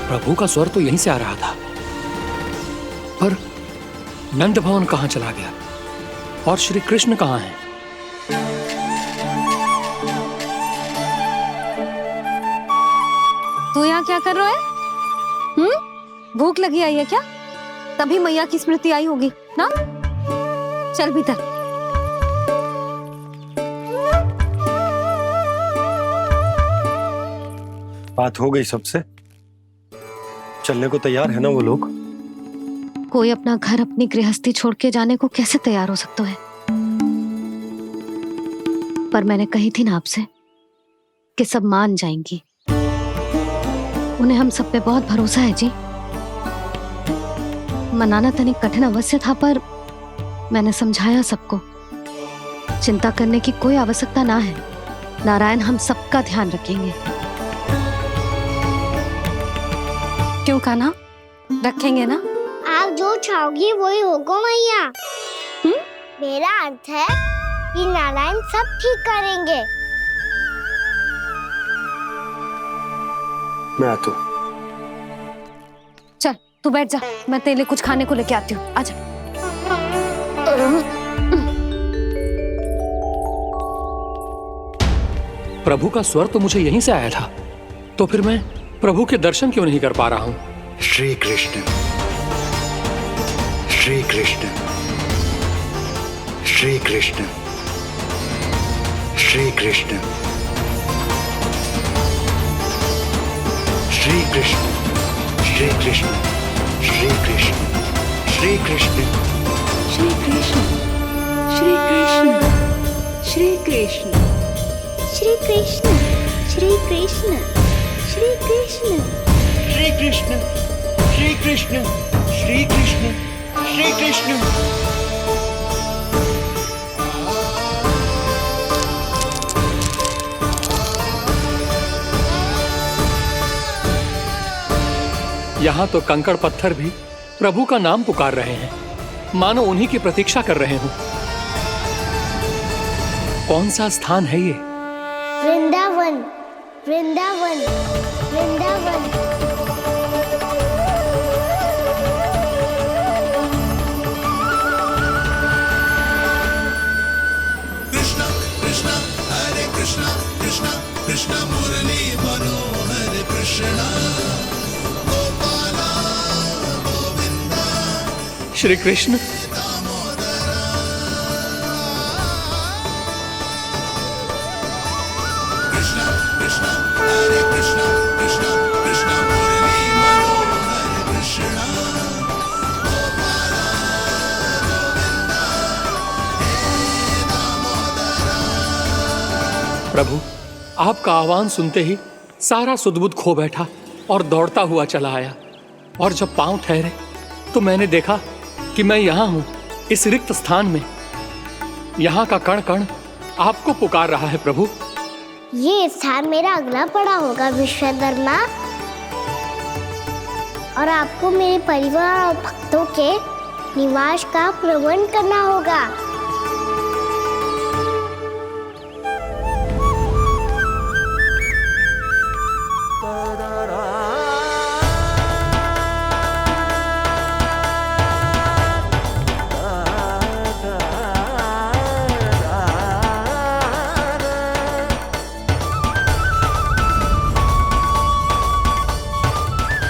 प्रभु का स्वर तो यहीं से आ रहा था, पर नंद भवन कहां चला गया और श्री कृष्ण कहां हैं? तू यहाँ क्या कर रहा है? भूख लगी आई है क्या? तभी मैया की स्मृति आई होगी ना? चल भीतर। बात हो गई सबसे? चलने को तैयार है ना वो लोग? कोई अपना घर अपनी गृहस्थी छोड़ के जाने को कैसे तैयार हो सकता है? पर मैंने कही थी ना आपसे कि सब मान जाएंगी। उन्हें हम सब पे बहुत भरोसा है जी। मनाना तनिक कठिन अवश्य था, पर मैंने समझाया सबको। चिंता करने की कोई आवश्यकता ना है। नारायण हम सबका ध्यान रखेंगे। क्यों कान्हा, रखेंगे ना? आप जो चाहोगी वही होगा मैया। मेरा अर्थ है कि नारायण सब ठीक करेंगे। मैं आता हूँ। चल तू बैठ जा, मैं तेरे लिए कुछ खाने को लेके आती हूँ। आजा। प्रभु का स्वर तो मुझे यहीं से आया था, तो फिर मैं प्रभु के दर्शन क्यों नहीं कर पा रहा हूँ? श्री कृष्ण, श्री कृष्ण, श्री कृष्ण, श्री कृष्ण, श्री कृष्ण, श्री कृष्ण, श्री कृष्ण, श्री कृष्ण, श्री कृष्ण, श्री कृष्ण, श्री कृष्ण, श्री कृष्ण, श्री कृष्ण, श्री कृष्ण, श्री कृष्ण, श्री कृष्ण, श्री कृष्ण, श्री कृष्ण। यहाँ तो कंकड़ पत्थर भी प्रभु का नाम पुकार रहे हैं, मानो उन्हीं की प्रतीक्षा कर रहे हों। कौन सा स्थान है ये? वृंदावन, वृंदावन, वृंदावन। कृष्ण कृष्ण हरे कृष्ण, कृष्ण कृष्ण मुरली मनोहर कृष्ण गोपाला गोविंदा। श्री कृष्ण, कृष्ण कृष्ण हरे कृष्ण, कृष्ण कृष्ण मुरली मनोहर कृष्ण गोपाला गोविंदा हे दामोदरा। प्रभु आपका आह्वान सुनते ही सारा सुध-बुध खो बैठा और दौड़ता हुआ चला आया। और जब पांव ठहरे तो मैंने देखा कि मैं यहाँ हूँ, इस रिक्त स्थान में। यहाँ का कण कण आपको पुकार रहा है प्रभु। ये स्थान मेरा अगला पड़ा होगा विश्वकर्मा, और आपको मेरे परिवार और भक्तों के निवास का प्रबंध करना होगा।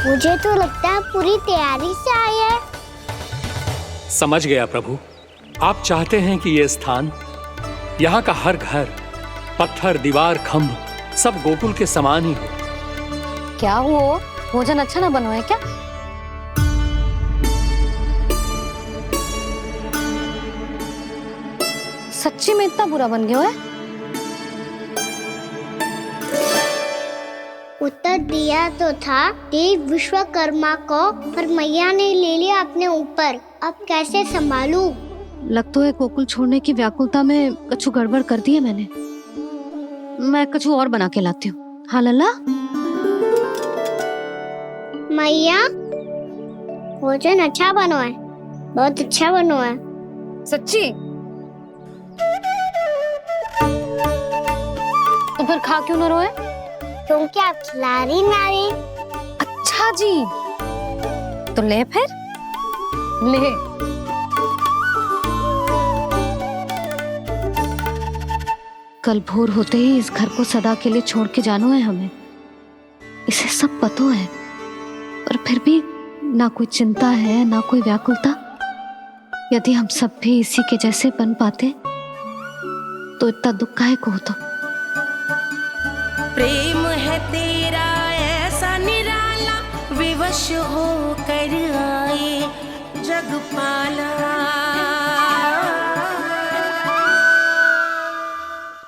मुझे तो लगता है पूरी तैयारी से आए हैं। समझ गया प्रभु, आप चाहते हैं कि ये स्थान, यहाँ का हर घर, पत्थर, दीवार, खंभ सब गोकुल के समान ही हो। क्या हुआ? भोजन अच्छा ना बना है क्या? सच्ची में इतना बुरा बन गया है? उत्तर दिया तो था देव विश्वकर्मा को, पर मैया ने ले लिया अपने ऊपर। अब कैसे संभालूं? लगता है गोकुल छोड़ने की व्याकुलता में कछु गड़बड़ कर दी है मैंने। मैं कछु और बना के लाती हूँ। हाँ लल्ला? मैया, भोजन अच्छा बना है, बहुत अच्छा बना है। सच्ची? तो फिर खा क्यों न रोए? क्योंकि आप खिला रही नारी। अच्छा अच्छा जी, तो ले फिर ले। कल भोर होते ही इस घर को सदा के लिए छोड़ के जाना है हमें, इसे सब पता है, और फिर भी ना कोई चिंता है ना कोई व्याकुलता। यदि हम सब भी इसी के जैसे बन पाते तो इतना दुख काहे को होता। प्रेम है तेरा ऐसा निराला, विवश हो कर आए जगपाला।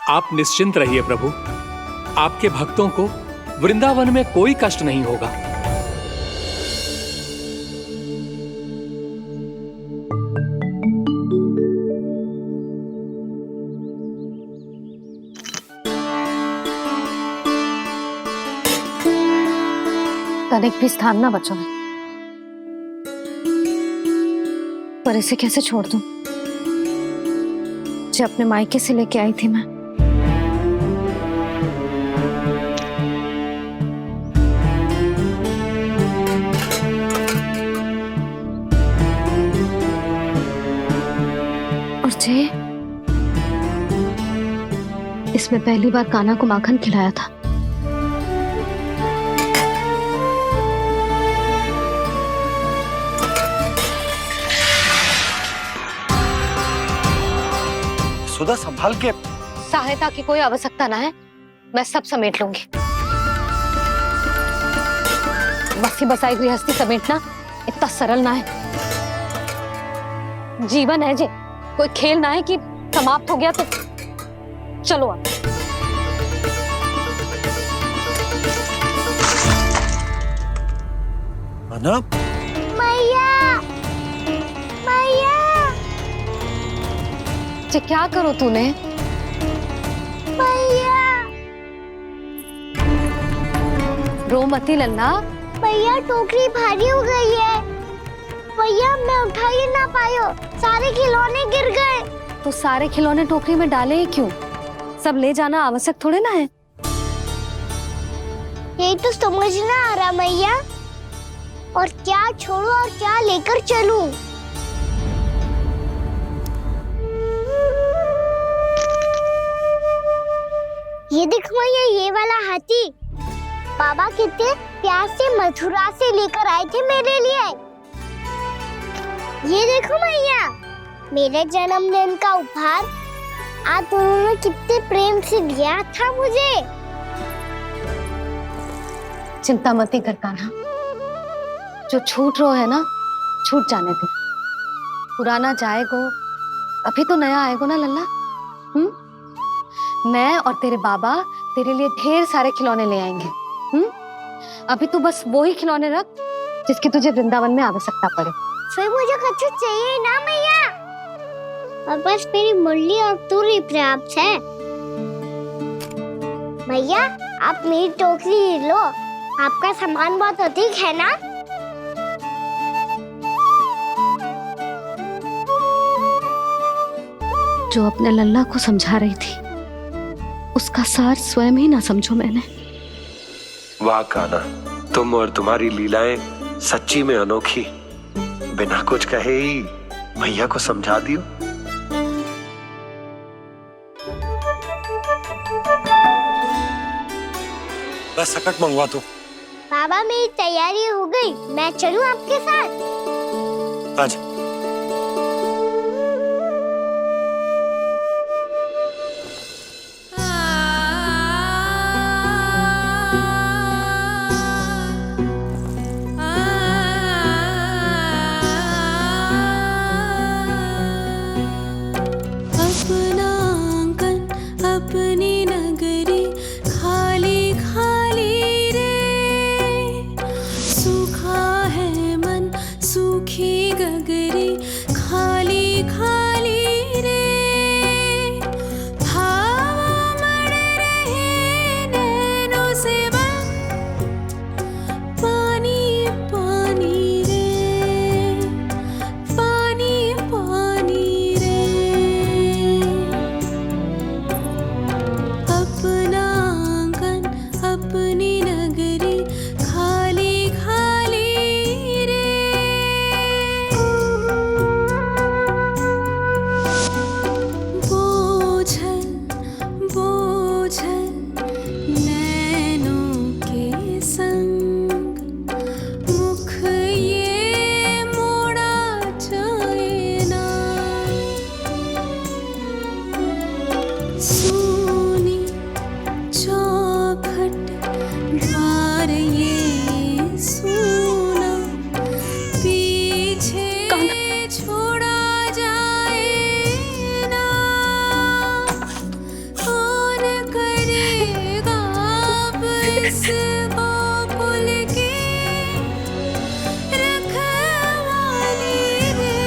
आप निश्चिंत रहिए प्रभु, आपके भक्तों को वृंदावन में कोई कष्ट नहीं होगा। तनिक भी स्थान ना बचो है, पर इसे कैसे छोड़ दूं जो अपने मायके से लेके आई थी मैं। और जे इसमें पहली बार कान्हा को माखन खिलाया था। सुधा संभाल के। सहायता की कोई आवश्यकता ना है, मैं सब समेट लूंगी। बसी बसाई गृहस्थी समेटना इतना सरल ना है। जीवन है जे, कोई खेल ना है कि समाप्त हो गया तो चलो आप। अना मैया मैया जे क्या करो तूने? मैया रो मती लल्ला। मैया टोकरी भारी हो गई है। भैया मैं उठा ही ना पायो, सारे खिलौने गिर गए। तो सारे खिलौने टोकरी में डाले ही क्यों? सब ले जाना आवश्यक थोड़े ना है। यही तो समझ ना आ रहा मैया, और क्या छोड़ू और क्या लेकर चलूं? ये देखो मैया, ये वाला हाथी बाबा कितने प्यार से मथुरा से लेकर आए थे मेरे लिए। ये देखो मैया, मेरे जन्मदिन का उपहार आप उन्होंने कितने प्रेम से दिया था मुझे। चिंता मती कर कान्हा, जो छूट रो है ना छूट जाने दे। पुराना जाएगो, अभी तो नया आएगो ना लल्ला। मैं और तेरे बाबा तेरे लिए ढेर सारे खिलौने ले आएंगे। अभी तू बस वो ही खिलौने रख जिसकी तुझे वृंदावन में आवश्यकता पड़े। फिर मुझे कुछ चाहिए ना मैया, और बस मेरी मुरली और तू ही पर्याप्त है। भैया आप मेरी टोकरी लो, आपका सामान बहुत अधिक है ना। जो अपने लल्ला को समझा रही थी उसका सार स्वयं ही ना समझो मैंने। वाह कान्हा, तुम और तुम्हारी लीलाएं सच्ची में अनोखी। बिना कुछ कहे ही भैया को समझा दियो। बस सकट मंगवा दो। बाबा मेरी तैयारी हो गई, मैं चलूं आपके साथ? आजा। अपनी नगरी खाली खाली रे, सूखा है मन सूखी गगरी। सोनी चौखट द्वार ये सोना पीछे छोड़ा जाए ना, कौन करेगा अब इस गोकुल की रखवाली रे।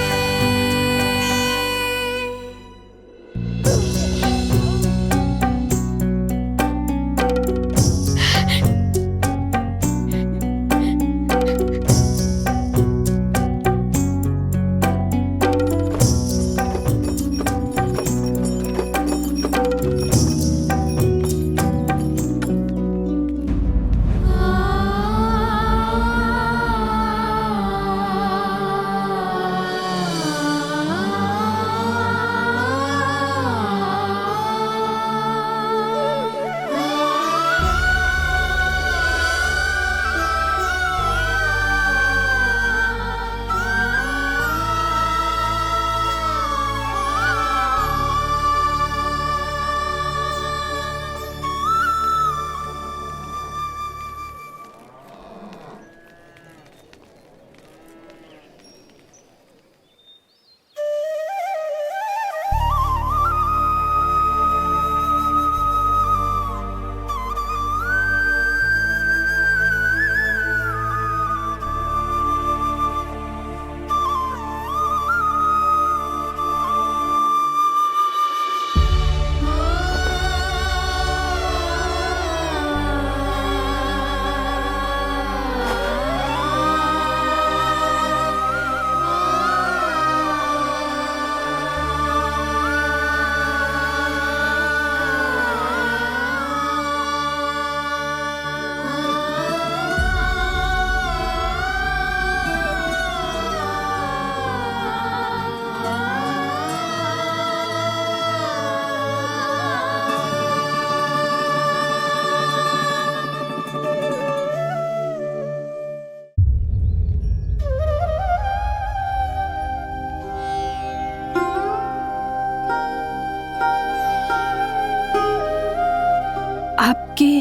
आपके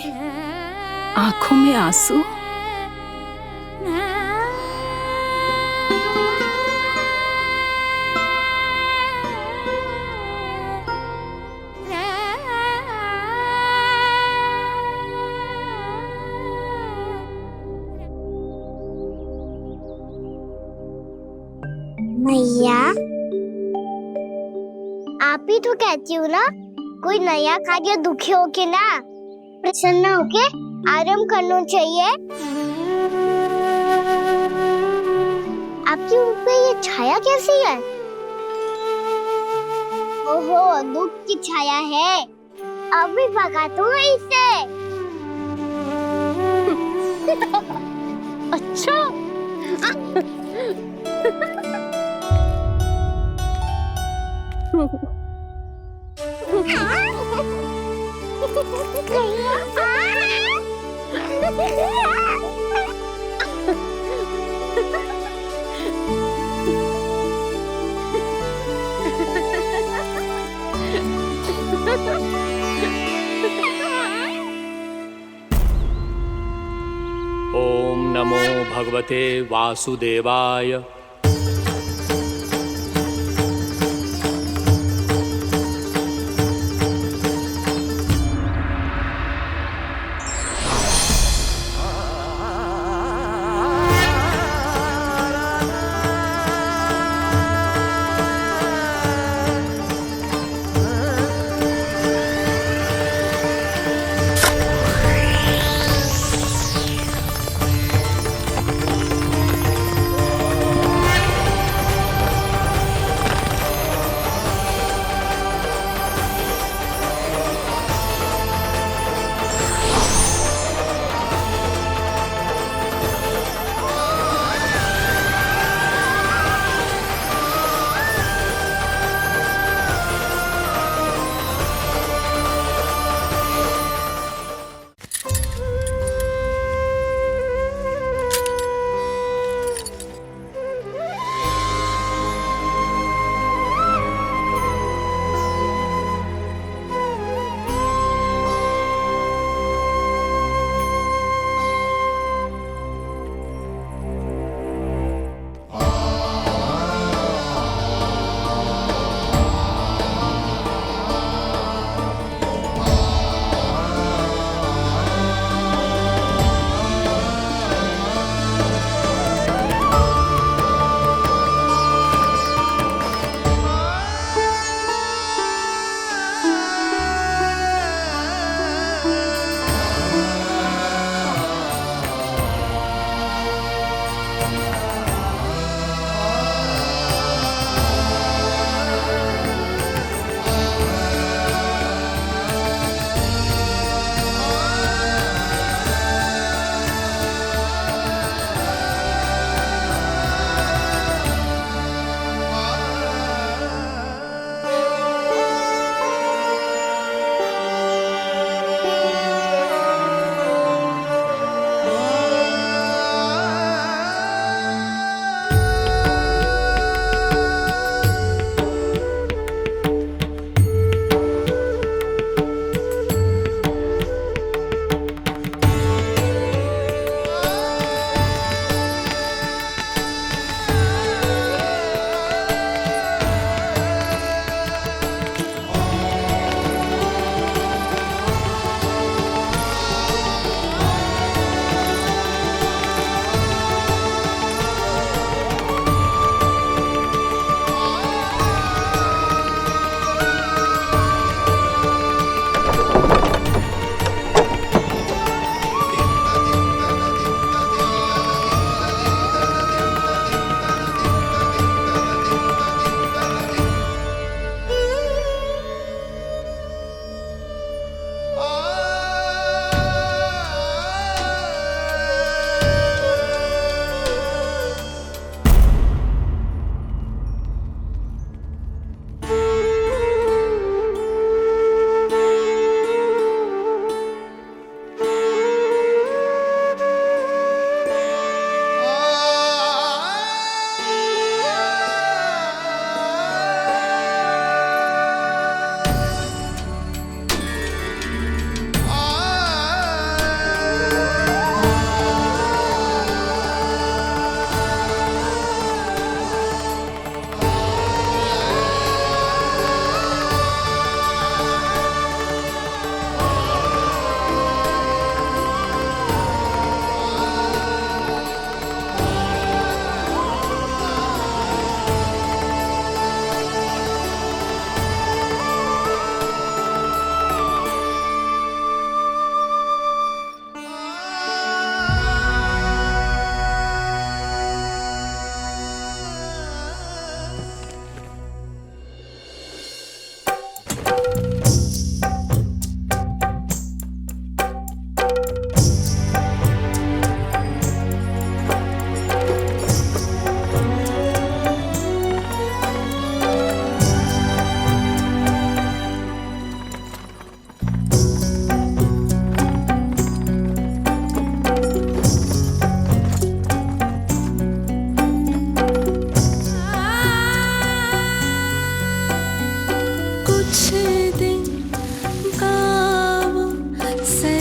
आंखों में आंसू? मैया, आप ही तो कहती हो ना, कोई नया कार्य दुखी होके ना प्रसन्न होके आराम करना चाहिए। आपकी मुंह पे ये छाया कैसी है? ओहो, दुख की छाया है। अभी भगा दो इसे। अच्छा। ओम नमो भगवते वासुदेवाय।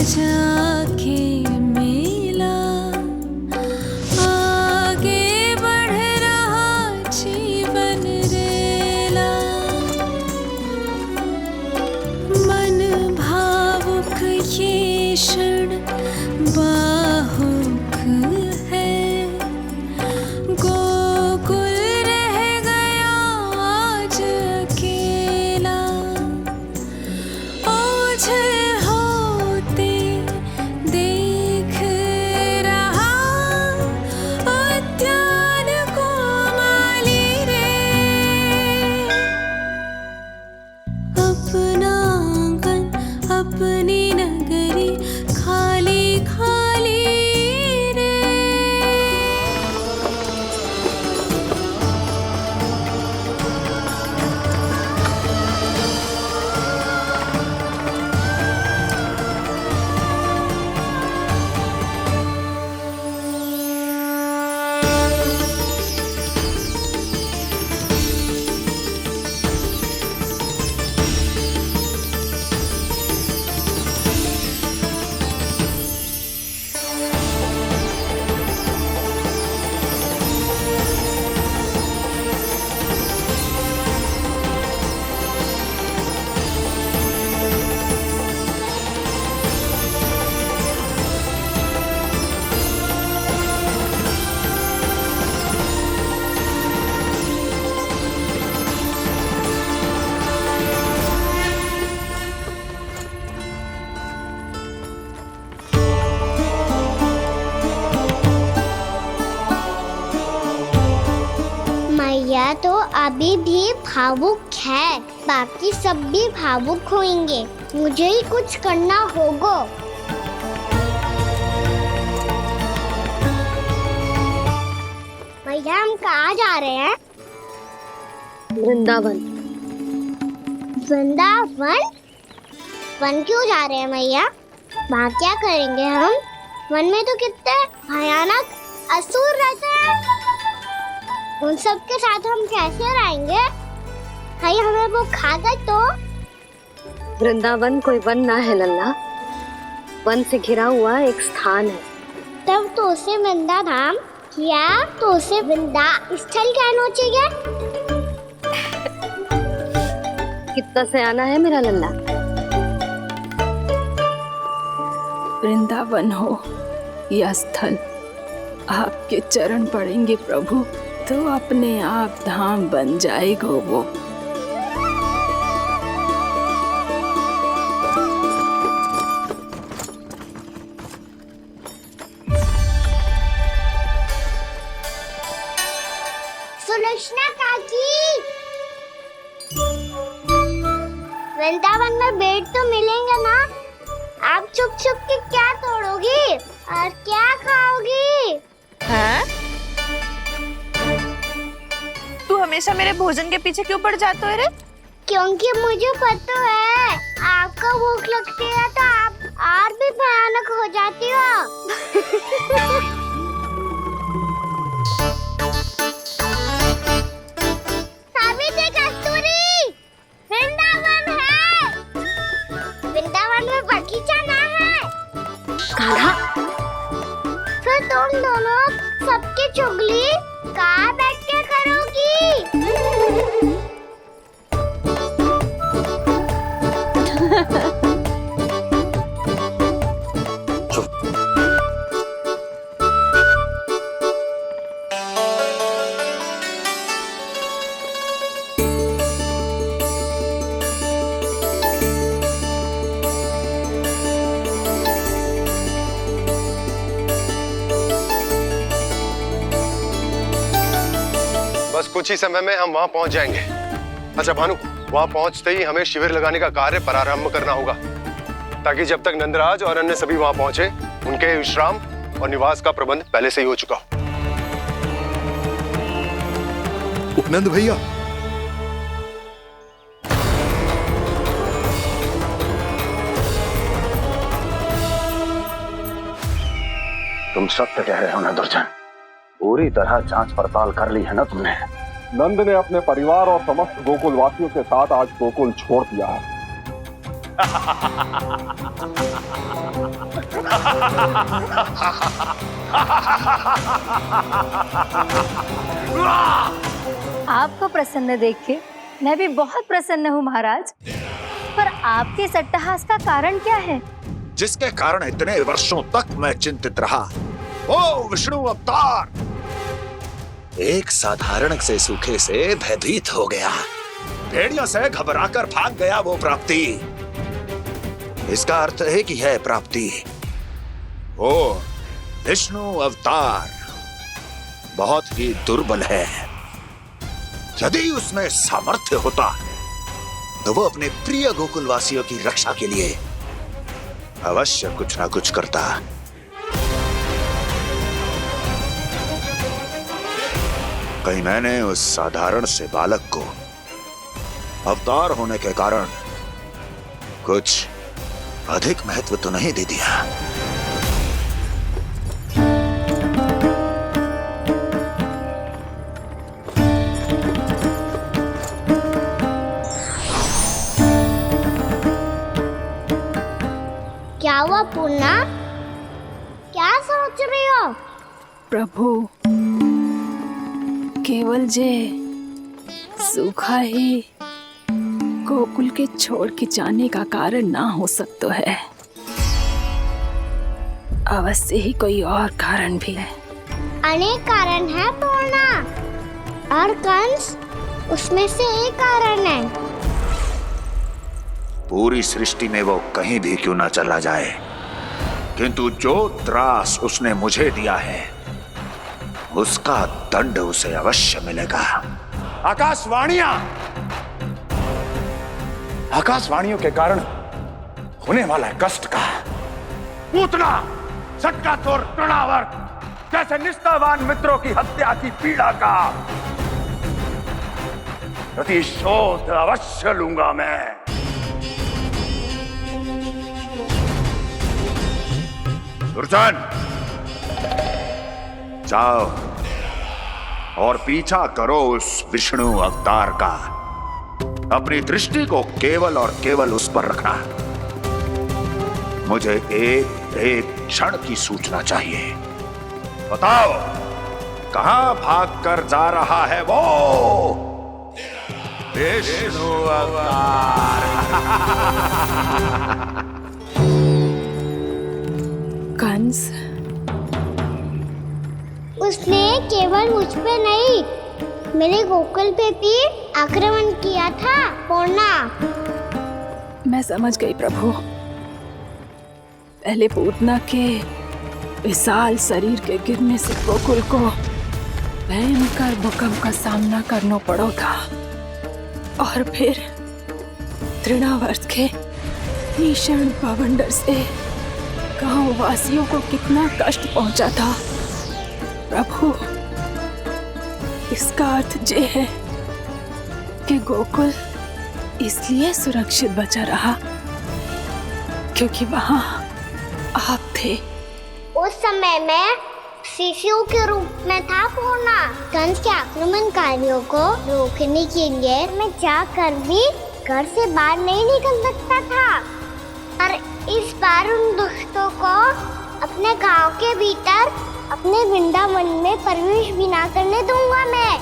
सजा के मेला आगे बढ़ रहा जीवन रेला। मन भावुक ये क्षण बाहुक है, गोकुल रह गया आज अकेला। ओझल होते देख रहा उद्यान को माली रे। अपना आंगन अपनी नगरी खाली खाली रे। मैया तो अभी भी भावुक है, बाकी सब भी भावुक होंगे। मुझे ही कुछ करना होगा। मैया हम कहाँ जा रहे हैं? वृंदावन। वृंदावन? वन क्यों जा रहे हैं मैया? वहाँ क्या करेंगे हम? वन में तो कितने भयानक असुर रहते हैं। उन सब के साथ हम कैसे रहेंगे? कहीं हमें वो खा गए तो? वृंदावन कोई वन ना है लल्ला, वन से घिरा हुआ एक स्थान है। तब तो उसे वृंदा धाम या तो उसे वृंदा स्थल कहना चाहिए। कितना सयाना है मेरा लल्ला। वृंदावन हो या स्थल, आपके चरण पड़ेंगे प्रभु तो अपने आप धाम बन जाएगा वो। सुलक्षणा काकी, वृंदावन में बेट तो मिलेंगे ना? आप छुप छुप के क्या तोड़ोगी और क्या खाओगी? हाँ? तू हमेशा मेरे भोजन के पीछे क्यों पड़ जाते हो रे? क्योंकि मुझे पता है आपको भूख लगती है तो आप और भी भयानक हो जाती हो। सावित्री, कस्तूरी, वृंदावन है। वृंदावन में बगीचा ना है। कान्हा, फिर तुम दोनों सबकी चुगली कहाँ बैठ के करोगी? बस कुछ ही समय में हम वहां पहुंच जाएंगे। अच्छा भानु, वहां पहुंचते ही हमें शिविर लगाने का कार्य प्रारंभ करना होगा, ताकि जब तक नंदराज और अन्य सभी वहां पहुंचे उनके विश्राम और निवास का प्रबंध पहले से ही हो चुका हो। उपनंद भैया, तुम सत्य कह रहे हो ना दुर्जन, पूरी तरह जांच पड़ताल कर ली है ना तुमने? नंद ने अपने परिवार और समस्त गोकुल वासियों के साथ आज गोकुल छोड़ दिया है। आपको प्रसन्न देख के मैं भी बहुत प्रसन्न हूँ महाराज। पर आपके इस अट्टहास का कारण क्या है? जिसके कारण इतने वर्षों तक मैं चिंतित रहा, ओ विष्णु अवतार, एक साधारण से सूखे से भयभीत हो गया, भेड़ियों से घबराकर भाग गया वो प्राप्ति। इसका अर्थ है कि यह प्राप्ति वो विष्णु अवतार बहुत ही दुर्बल है। यदि उसमें सामर्थ्य होता तो वो अपने प्रिय गोकुलवासियों की रक्षा के लिए अवश्य कुछ ना कुछ करता। कहीं मैंने उस साधारण से बालक को अवतार होने के कारण कुछ अधिक महत्व तो नहीं दे दिया। क्या हुआ पूर्णा? क्या सोच रही हो? प्रभु, केवल जे सूखा ही गोकुल के छोड़ के जाने का कारण ना हो सकता है, अवश्य ही कोई और कारण भी है। अनेक कारण है पूर्णा, और कंस उसमें से एक कारण है। पूरी सृष्टि में वो कहीं भी क्यों ना चला जाए, किंतु जो त्रास उसने मुझे दिया है उसका दंड उसे अवश्य मिलेगा। आकाशवाणियों के कारण होने वाला कष्ट का पूतना सटका तोड़ तृणावर जैसे निष्ठावान मित्रों की हत्या की पीड़ा का प्रतिशोध अवश्य लूंगा मैं। दुर्जन, जाओ और पीछा करो उस विष्णु अवतार का। अपनी दृष्टि को केवल और केवल उस पर रखना। मुझे एक एक क्षण की सूचना चाहिए। बताओ, कहां भागकर जा रहा है वो विष्णु अवतार? कंस, उसने केवल मुझ पे नहीं, मेरे गोकुल पे भी आक्रमण किया था पूर्णा। मैं समझ गई प्रभु। पहले पूतना के विशाल शरीर के गिरने से गोकुल को भयंकर भूकंप का सामना करना पड़ा था, और फिर तृणावर्त के भीषण पावंडर से गांव वासियों को कितना कष्ट पहुंचा था। प्रभु, इसका अर्थ ये है कि गोकुल इसलिए सुरक्षित बचा रहा क्योंकि वहां आप थे। उस समय मैं शिशु के रूप में था पूर्णा। कंस के आक्रमणकारियों को रोकने के लिए मैं जाकर भी घर से बाहर नहीं निकल सकता था, और इस बार उन दुष्टों को अपने गांव के भीतर अपने वृंदावन में प्रवेश भी ना करने दूंगा मैं।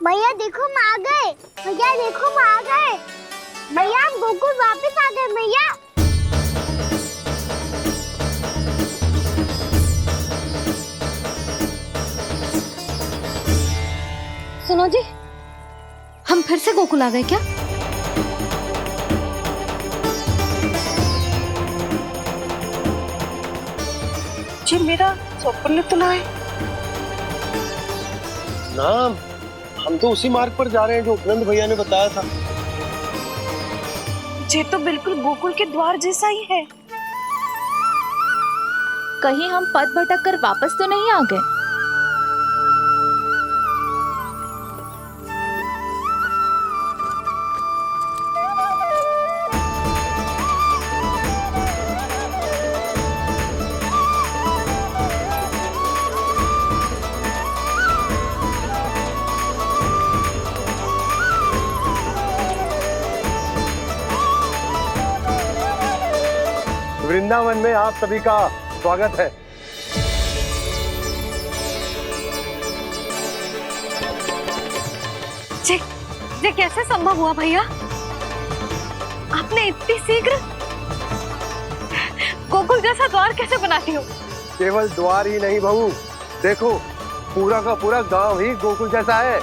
भैया देखो हम आ गए, भैया देखो हम आ गए, भैया हम गोकुल वापस आ गए भैया। सुनो जी, हम फिर से गोकुल आ गए क्या? जी मेरा स्वप्न तो ना है। ना, हम तो उसी मार्ग पर जा रहे हैं जो उपनंद भैया ने बताया था। ये तो बिल्कुल गोकुल के द्वार जैसा ही है। कहीं हम पथ भटक कर वापस तो नहीं आ गए? वृंदावन में आप सभी का स्वागत है। ये कैसे संभव हुआ भैया? आपने इतनी शीघ्र गोकुल जैसा द्वार कैसे बना दिया? केवल द्वार ही नहीं बहू, देखो पूरा का पूरा गांव ही गोकुल जैसा है।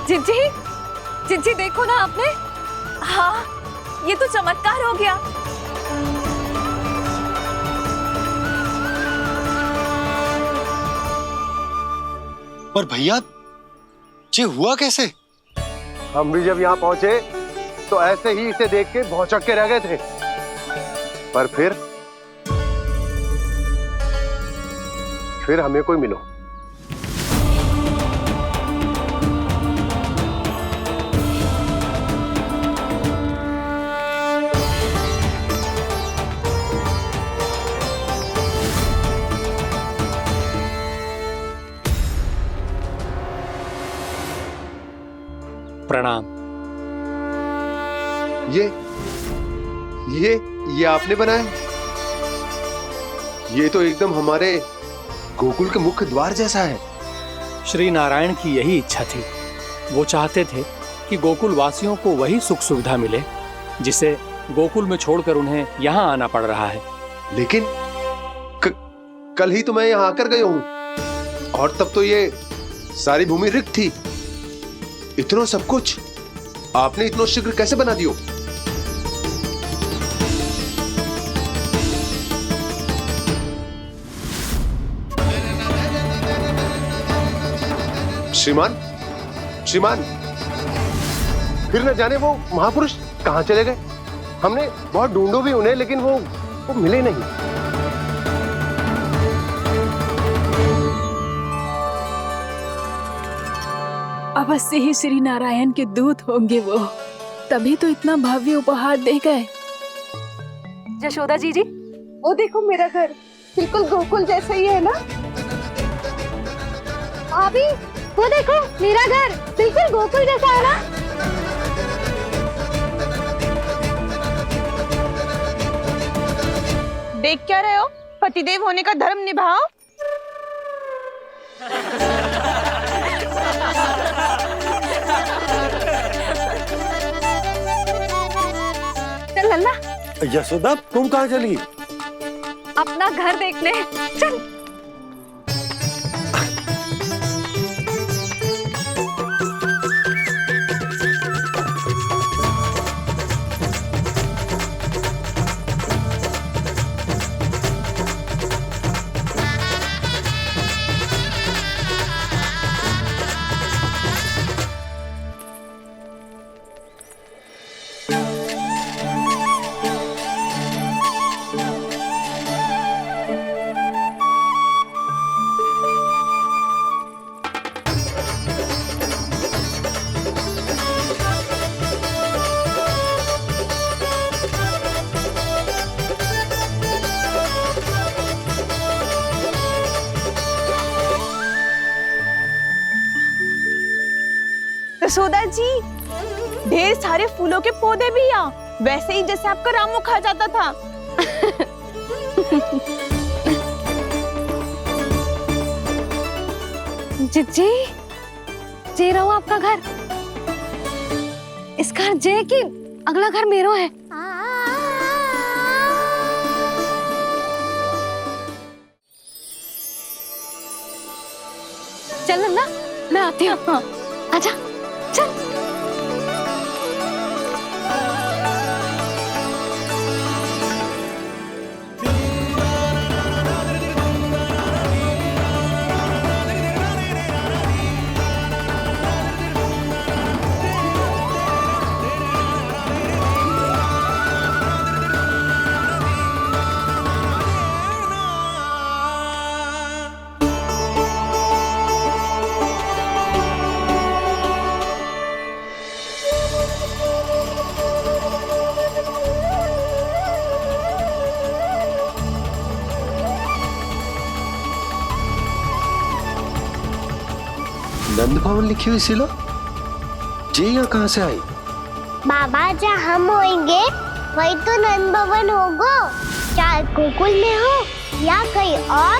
जिज्जी, जिज्जी देखो ना आपने। हाँ, ये तो चमत्कार हो गया। पर भैया ये हुआ कैसे? हम भी जब यहाँ पहुंचे तो ऐसे ही इसे देख के भौचक के रह गए थे, पर फिर हमें कोई मिलो। प्रणाम। ये आपने बनाया? ये तो एकदम हमारे गोकुल के मुख्य द्वार जैसा है। श्री नारायण की यही इच्छा थी। वो चाहते थे कि गोकुल वासियों को वही सुख सुविधा मिले जिसे गोकुल में छोड़कर उन्हें यहाँ आना पड़ रहा है। लेकिन कल ही तो मैं यहाँ आकर गया हूँ और तब तो ये सारी भूमि रिक्त थी। इतना सब कुछ आपने इतना शीघ्र कैसे बना दियो? श्रीमान, फिर न जाने वो महापुरुष कहां चले गए। हमने बहुत ढूंढो भी उन्हें, लेकिन वो मिले नहीं। अवश्य ही श्री नारायण के दूत होंगे वो, तभी तो इतना भव्य उपहार दे गए। यशोदा जी, वो देखो मेरा घर बिल्कुल गोकुल जैसा ही है ना? भाभी वो देखो मेरा घर बिल्कुल गोकुल जैसा है ना? देख क्या रहे हो? पतिदेव होने का धर्म निभाओ। चल लल्ला, यशोदा तुम कहाँ चली? अपना घर देखने चल। यशोदा जी, ढेर सारे फूलों के पौधे भी यहाँ, वैसे ही जैसे आपका रामू खा जाता था। जिज्जी, जे रहो आपका घर। इस घर जे की अगला घर मेरो है। चल लल्ला, मैं आती हूँ। आजा, चल। नंद भवन लिखी हुई सिलो जी यहाँ कहाँ से आई? बाबा जहाँ हम होंगे वही तो नंद भवन होगा, चाहे गोकुल में हो या कहीं और।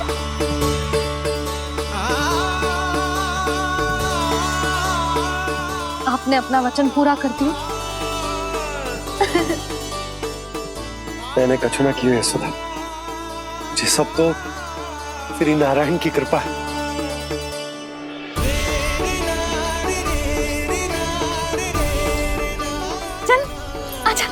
आपने अपना वचन पूरा कर दिया। मैंने कछु ना किया यशोदा, ये सब तो श्री नारायण की कृपा है। चल आजा।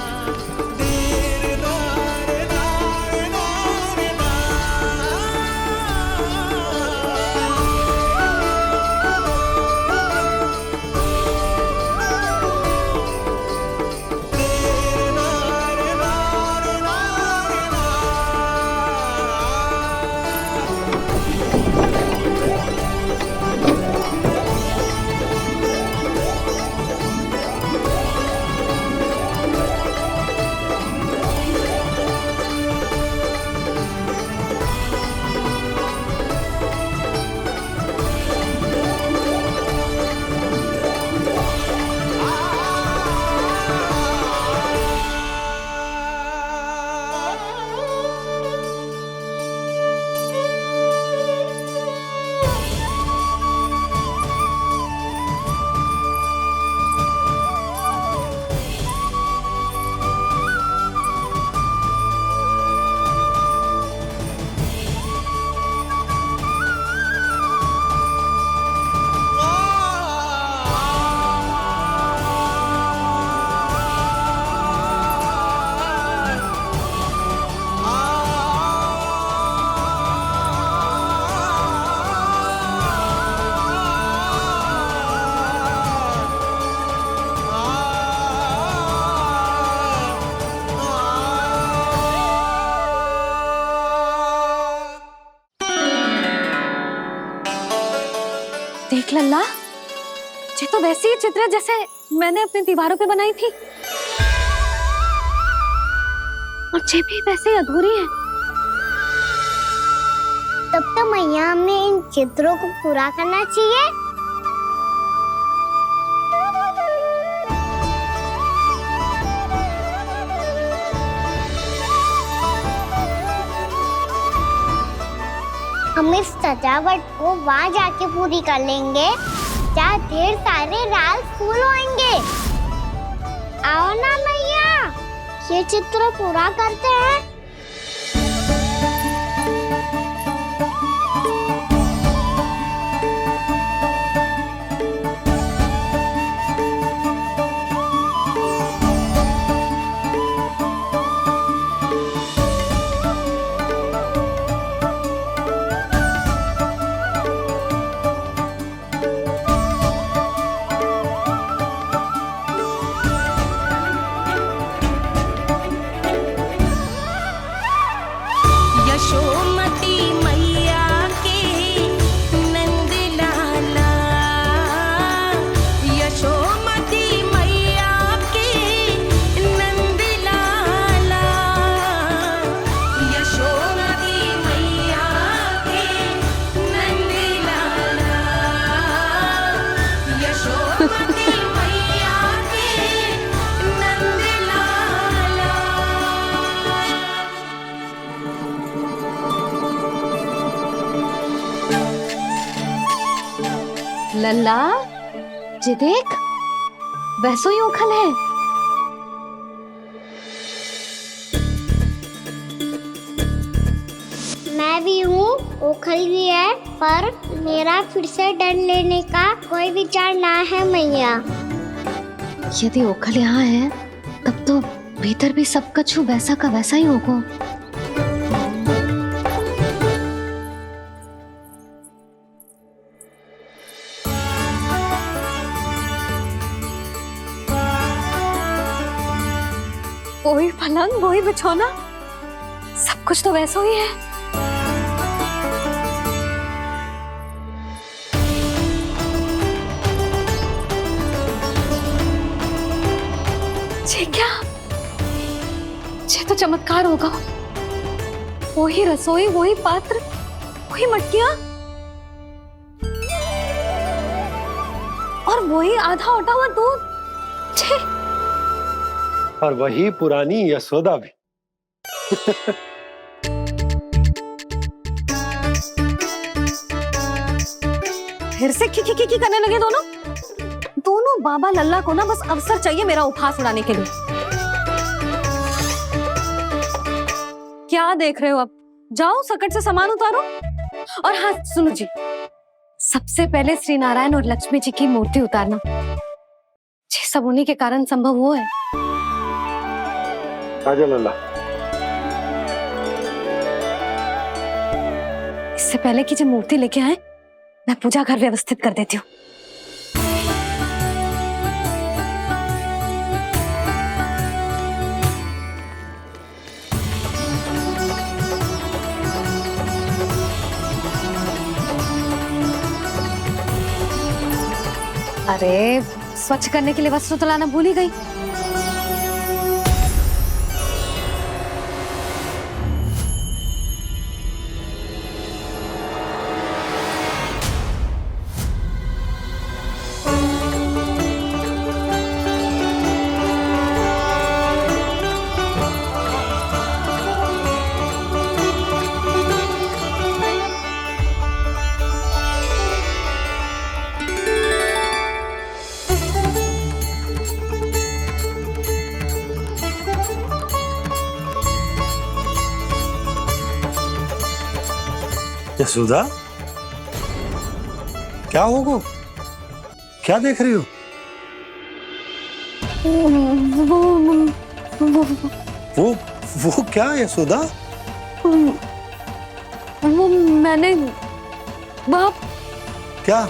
देख लल्ला, ये तो वैसी ही चित्र है जैसे मैंने अपनी दीवारों पे बनाई थी, और ये भी वैसे ही अधूरी है। तब तो मैया हमें इन चित्रों को पूरा करना चाहिए। हम इस सजावट को वहाँ जाके पूरी कर लेंगे जहाँ ढेर सारे लाल फूल होंगे। आओ ना मैया, ये चित्र पूरा करते हैं। लल्ला, ये देख, वैसो ही उखल है। मैं भी हूँ, उखल भी है, पर मेरा फिर से डर लेने का कोई विचार ना है मैया। यदि ओखल यहाँ है, तब तो भीतर भी सब कछु वैसा का वैसा ही होगा। वही पलंग, वही बिछौना, सब कुछ तो वैसा ही है। ये क्या? ये तो चमत्कार होगा। वही रसोई, वही पात्र, वही मटकियां। और वही आधा उठा हुआ दूध। छे। और वही पुरानी यशोदा भी। फिर से खी करने लगे दोनों बाबा लल्ला को ना बस अवसर चाहिए मेरा उपहास उड़ाने के लिए। क्या देख रहे हो? अब जाओ सकट से सामान उतारो। और हाँ सुनो जी, सबसे पहले श्री नारायण और लक्ष्मी जी की मूर्ति उतारना। ये सब उन्हीं के कारण संभव हुआ है। आजा लल्ला। इससे पहले कि जो मूर्ति लेके आए, मैं पूजा घर व्यवस्थित कर देती हूँ। अरे स्वच्छ करने के लिए वस्त्र तो लाना भूल ही गई। यशोदा, क्या होगा? क्या देख रही हो? वो क्या यशोदा? वो मैंने बाप क्या?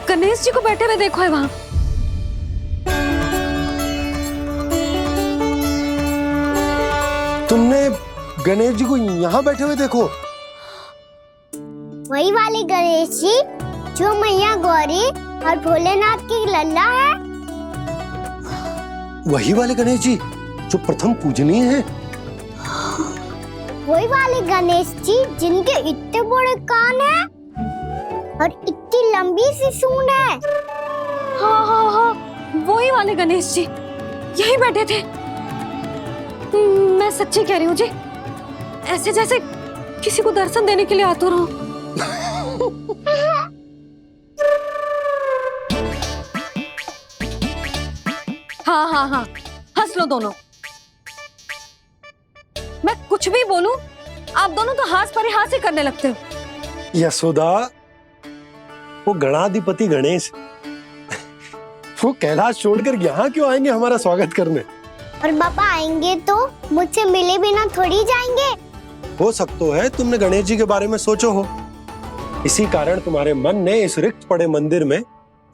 गणेश जी को बैठे हुए देखो है वहां। तुमने गणेश जी को यहाँ बैठे हुए देखो? वही वाले गणेश जी जो मैया गौरी और भोलेनाथ की लल्ला है। वही वाले गणेश जी जो प्रथम पूजनीय हैं। वही वाले गणेश जी जिनके इतने बड़े कान हैं और इतनी लंबी सी सूंड है। हाँ हाँ हाँ, वही वाले गणेश जी यही बैठे थे। मैं सच्ची कह रही हूँ जी, ऐसे जैसे किसी को दर्शन देने के लिए आतुर हो। हाँ हाँ हाँ, हंस लो दोनों। मैं कुछ भी बोलूं, आप दोनों तो हाथ परिहास ही करने लगते हो। यशोदा, वो गणाधिपति गणेश वो कैलाश छोड़कर यहाँ क्यों आएंगे हमारा स्वागत करने? और पापा आएंगे तो मुझसे मिले बिना थोड़ी जाएंगे। हो सकता है तुमने गणेश जी के बारे में सोचो हो, इसी कारण तुम्हारे मन ने इस रिक्त पड़े मंदिर में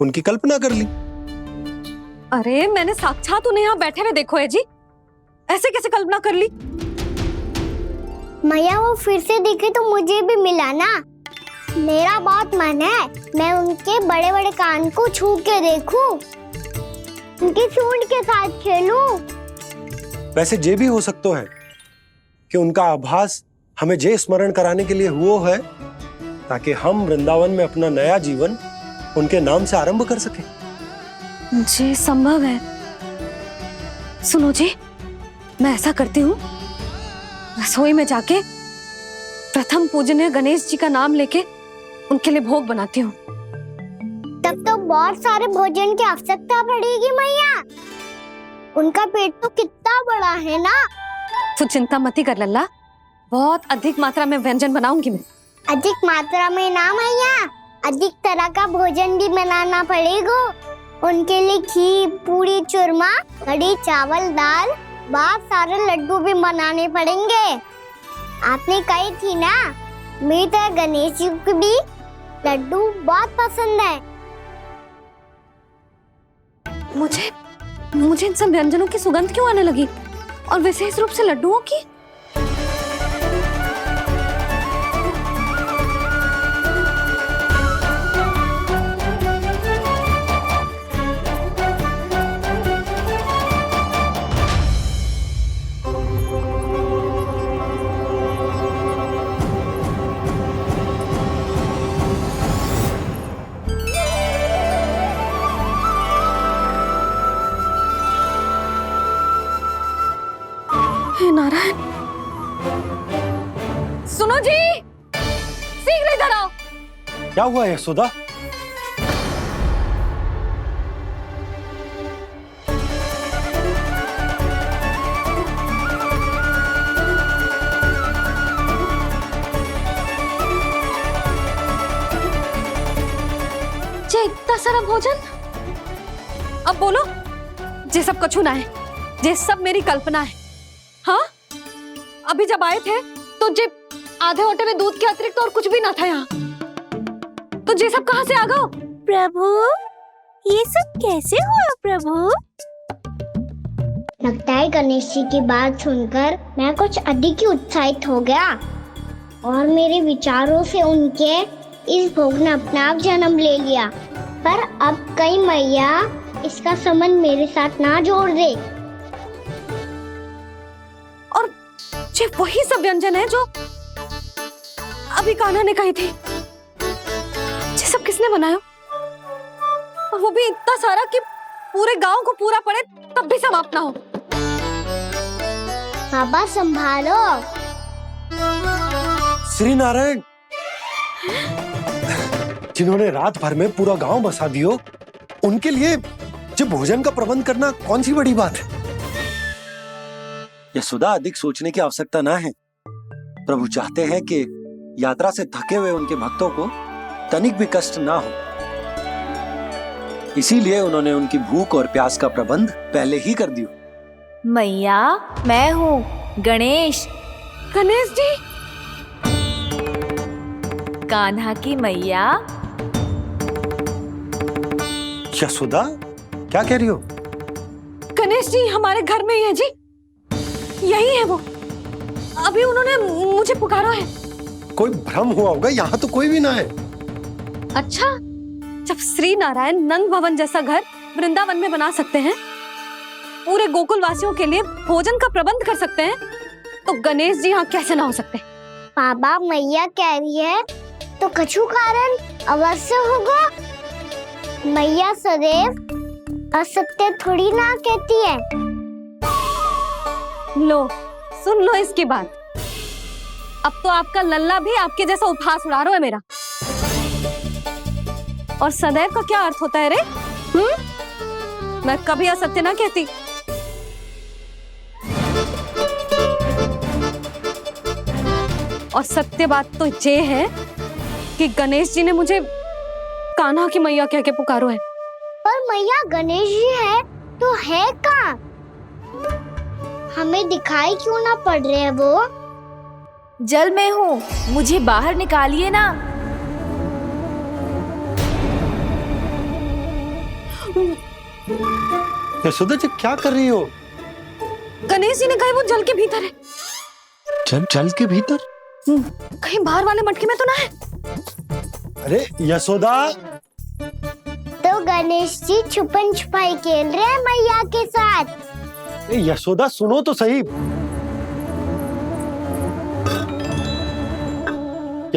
उनकी कल्पना कर ली। अरे मैंने साक्षात उन्हें यहाँ बैठे हुए देखो है जी, ऐसे कैसे कल्पना कर ली? मैया वो फिर से दिखे तो मुझे भी मिला ना। मेरा बहुत मन है मैं उनके बड़े बड़े कान को छू के देखूं, उनकी सूंड के साथ खेलूं। वैसे ये भी हो सकता है कि उनका आभास हमें ये स्मरण कराने के लिए हुआ है ताकि हम वृंदावन में अपना नया जीवन उनके नाम से आरंभ कर सके। जी संभव है। सुनो जी, मैं ऐसा करती हूँ, रसोई में जाके प्रथम पूजनीय गणेश जी का नाम लेके उनके लिए भोग बनाती हूँ। तब तो बहुत सारे भोजन की आवश्यकता पड़ेगी मैया। उनका पेट तो कितना बड़ा है ना। तू चिंता मत कर लल्ला, बहुत अधिक मात्रा में व्यंजन बनाऊंगी मैं। अधिक मात्रा में ना मैया, अधिक तरह का भोजन भी बनाना पड़ेगा। उनके लिए खीर, पूरी, चूरमा, कड़ी, चावल, दाल, बहुत सारे लड्डू भी बनाने पड़ेंगे। आपने कही थी ना, मेरी तरह गणेश जी को भी लड्डू बहुत पसंद है। मुझे इन सब व्यंजनों की सुगंध क्यों आने लगी, और विशेष रूप से लड्डुओं की? सुनो जी, शीघ्र इधर आओ। क्या हुआ यशोदा? जे इतना सारा भोजन, अब बोलो, जे सब कछु ना है, जे सब मेरी कल्पना है। हाँ, अभी जब आए थे तो जे आधे ओटे में दूध के अतिरिक्त और कुछ भी ना था यहाँ, तो जे सब कहाँ से आ गए? प्रभु, ये सब कैसे हुआ प्रभु? लगता है गणेश जी की बात सुनकर मैं कुछ अधिक ही उत्साहित हो गया और मेरे विचारों से उनके इस भोग ने अपने आप जन्म ले लिया। पर अब कहीं मैया इसका संबंध मेरे साथ ना जोड़ दे। और ये वही सब व्यंजन है जो अभी कान्हा ने कही थी। ये सब किसने बनाया? और वो भी इतना सारा कि पूरे गांव को पूरा पड़े तब भी समाप्त ना हो। बाबा संभालो। श्री नारायण, जिन्होंने रात भर में पूरा गांव बसा दियो, उनके लिए जो भोजन का प्रबंध करना कौन सी बड़ी बात है? यशोदा, अधिक सोचने की आवश्यकता ना है। प्रभु चाहते हैं कि यात्रा से थके हुए उनके भक्तों को तनिक भी कष्ट ना हो, इसीलिए उन्होंने उनकी भूख और प्यास का प्रबंध पहले ही कर दियो। मैया, मैं हूँ गणेश। गणेश जी, कान्हा की मैया। यशोदा, क्या कह रही हो? गणेश जी हमारे घर में ही है जी, यही है वो। अभी उन्होंने मुझे पुकारा है। कोई भ्रम हुआ होगा, यहाँ तो कोई भी ना है। अच्छा, जब श्री नारायण नंद भवन जैसा घर वृंदावन में बना सकते हैं, पूरे गोकुल वासियों के लिए भोजन का प्रबंध कर सकते हैं, तो गणेश जी यहाँ कैसे ना हो सकते? बाबा, मैया कह रही है तो कछु कारण अवश्य होगा। मैया सदैव असत्य थोड़ी ना कहती है। लो, सुन लो इसकी बात। अब तो आपका लल्ला भी आपके जैसा उपहास उड़ा रहा है मेरा। और सदैव का क्या अर्थ होता है रे? मैं कभी असत्य ना कहती। और सत्य बात तो ये है कि गणेश जी ने मुझे कान्हा की मैया कह के पुकारो है। पर मैया गणेश जी है तो है कहाँ? हमें दिखाई क्यों ना पड़ रहे हैं वो? जल में हूँ, मुझे बाहर निकालिए ना। यशोदा जी, क्या कर रही हो? गणेश जी ने कहा वो जल के भीतर है। जल के भीतर? कहीं बाहर वाले मटके में तो ना है? अरे यशोदा! तो गणेश जी छुपन छुपाई खेल रहे हैं मैया के साथ। यशोदा, सुनो तो सही।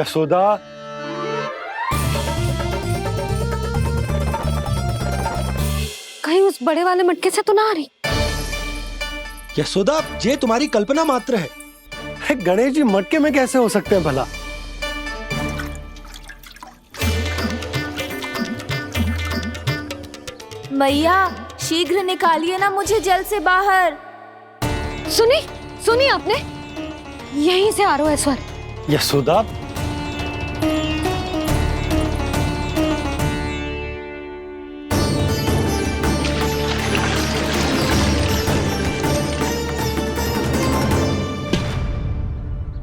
यशोदा, कहीं उस बड़े वाले मटके से तो ना आ रही? यशोदा, ये तुम्हारी कल्पना मात्र है। गणेश जी मटके में कैसे हो सकते हैं भला? मैया, शीघ्र निकालिए ना मुझे जल से बाहर। सुनी आपने? यहीं से आ रहा है स्वर। यशोदा,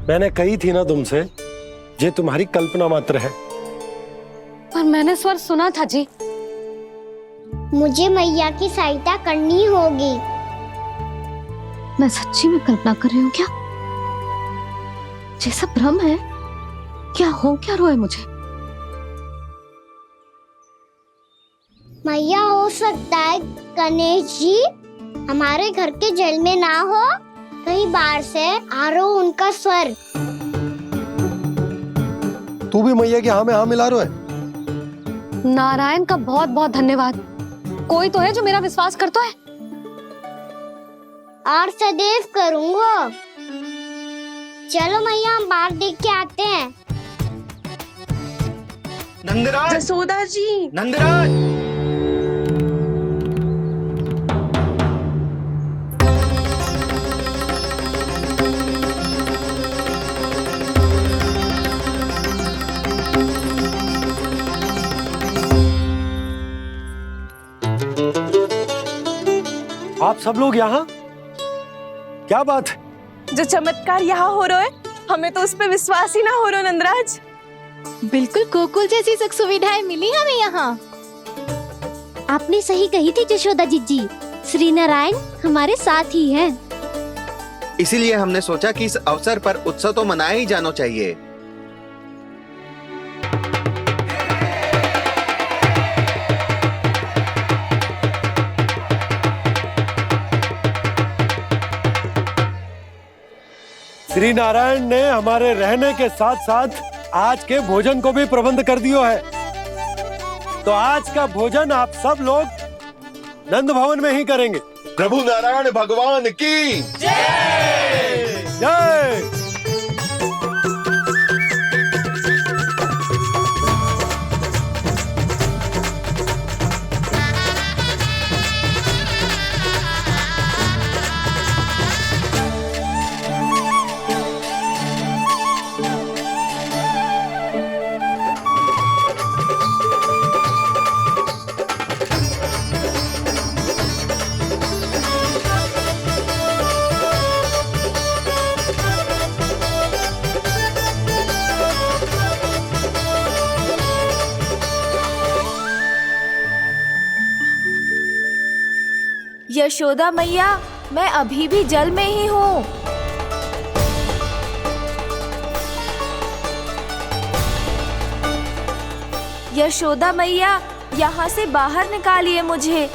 मैंने कही थी ना तुमसे, ये तुम्हारी कल्पना मात्र है। पर मैंने स्वर सुना था जी। मुझे मैया की सहायता करनी होगी। मैं सच्ची में कल्पना कर रही हूँ क्या? ये सब भ्रम है क्या? हो क्या रहा है मुझे? मैया, हो सकता है गणेश जी हमारे घर के जल में ना हो, कहीं बाहर से आ रहा हो उनका स्वर। तू भी मैया के हाँ में हाँ मिला रहा है। नारायण का बहुत बहुत धन्यवाद। कोई तो है जो मेरा विश्वास करता है। और सदैव करूंगा। चलो मैया हम बाहर देख के आते हैं। नंदराज, जसोदा जी, नंदराज। आप सब लोग यहाँ? क्या बात है? जो चमत्कार यहाँ हो रहा है, हमें तो उस पे विश्वास ही ना हो रहा नंदराज। बिल्कुल गोकुल जैसी सुख सुविधाएं मिली हमें यहाँ। आपने सही कही थी जशोदा जीजी, श्री नारायण हमारे साथ ही हैं। इसीलिए हमने सोचा कि इस अवसर पर उत्सव तो मनाया ही जाना चाहिए। श्री नारायण ने हमारे रहने के साथ साथ आज के भोजन को भी प्रबंध कर दियो है। तो आज का भोजन आप सब लोग नंद भवन में ही करेंगे। प्रभु नारायण भगवान की जय जय। यशोदा मैया, मैं अभी भी जल में ही हूँ। यशोदा मैया, यहाँ से बाहर निकालिए मुझे।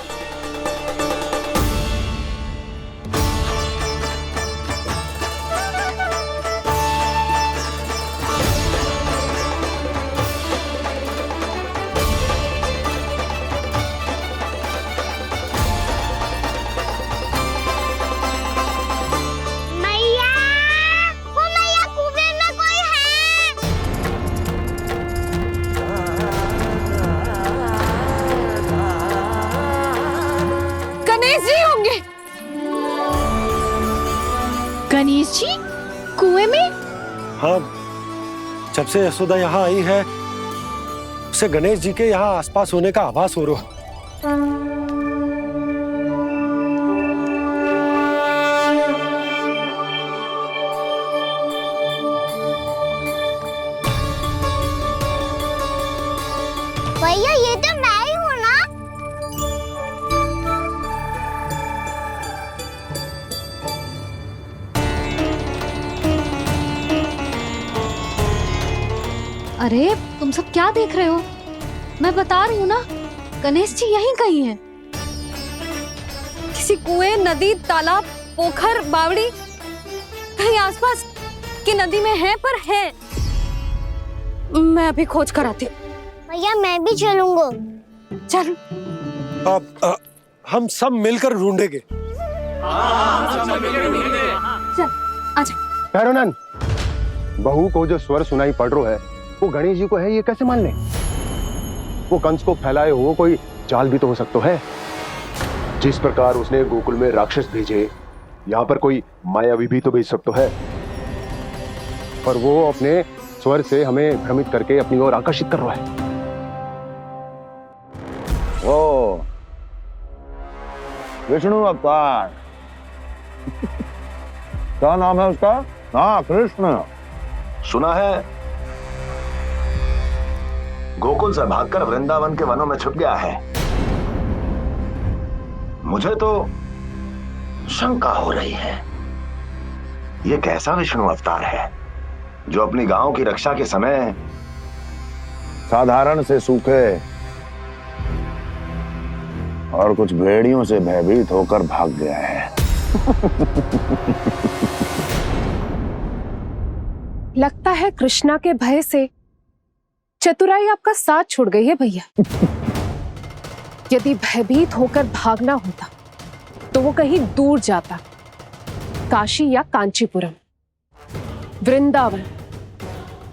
गणेश जी कुएं में? हाँ, जब से यशोदा यहाँ आई है उसे गणेश जी के यहाँ आसपास होने का आभास हो रहा है। भैया ये तो मैं ही हूँ ना? अरे तुम सब क्या देख रहे हो? मैं बता रही हूँ ना, गणेश जी यहीं कहीं हैं। किसी कुएं, नदी, तालाब, पोखर, बावड़ी कहीं आसपास की नदी में है, पर है। मैं अभी खोज कर आती हूँ। भैया मैं भी चलूंगा। चल। अब हम सब मिलकर ढूंढेंगे। चल आजा। भैरवनान, बहू को जो स्वर सुनाई पड़ रहा है वो गणेश जी को है, ये कैसे मान ले? वो कंस को फैलाए हुए कोई चाल भी तो हो सकता है। जिस प्रकार उसने गोकुल में राक्षस भेजे, यहाँ पर कोई मायावी भी तो भेज सकता है। पर वो अपने स्वर से हमें भ्रमित करके अपनी ओर आकर्षित कर रहा है। ओ विष्णु अवतार। क्या नाम है उसका? हाँ, कृष्ण। सुना है गोकुल से भागकर वृंदावन के वनों में छुप गया है। मुझे तो शंका हो रही है, ये कैसा विष्णु अवतार है जो अपनी गांव की रक्षा के समय साधारण से सूखे और कुछ भेड़ियों से भयभीत होकर भाग गया है। लगता है कृष्णा के भय से चतुराई आपका साथ छोड़ गई है भैया। यदि भयभीत होकर भागना होता तो वो कहीं दूर जाता, काशी या कांचीपुरम। वृंदावन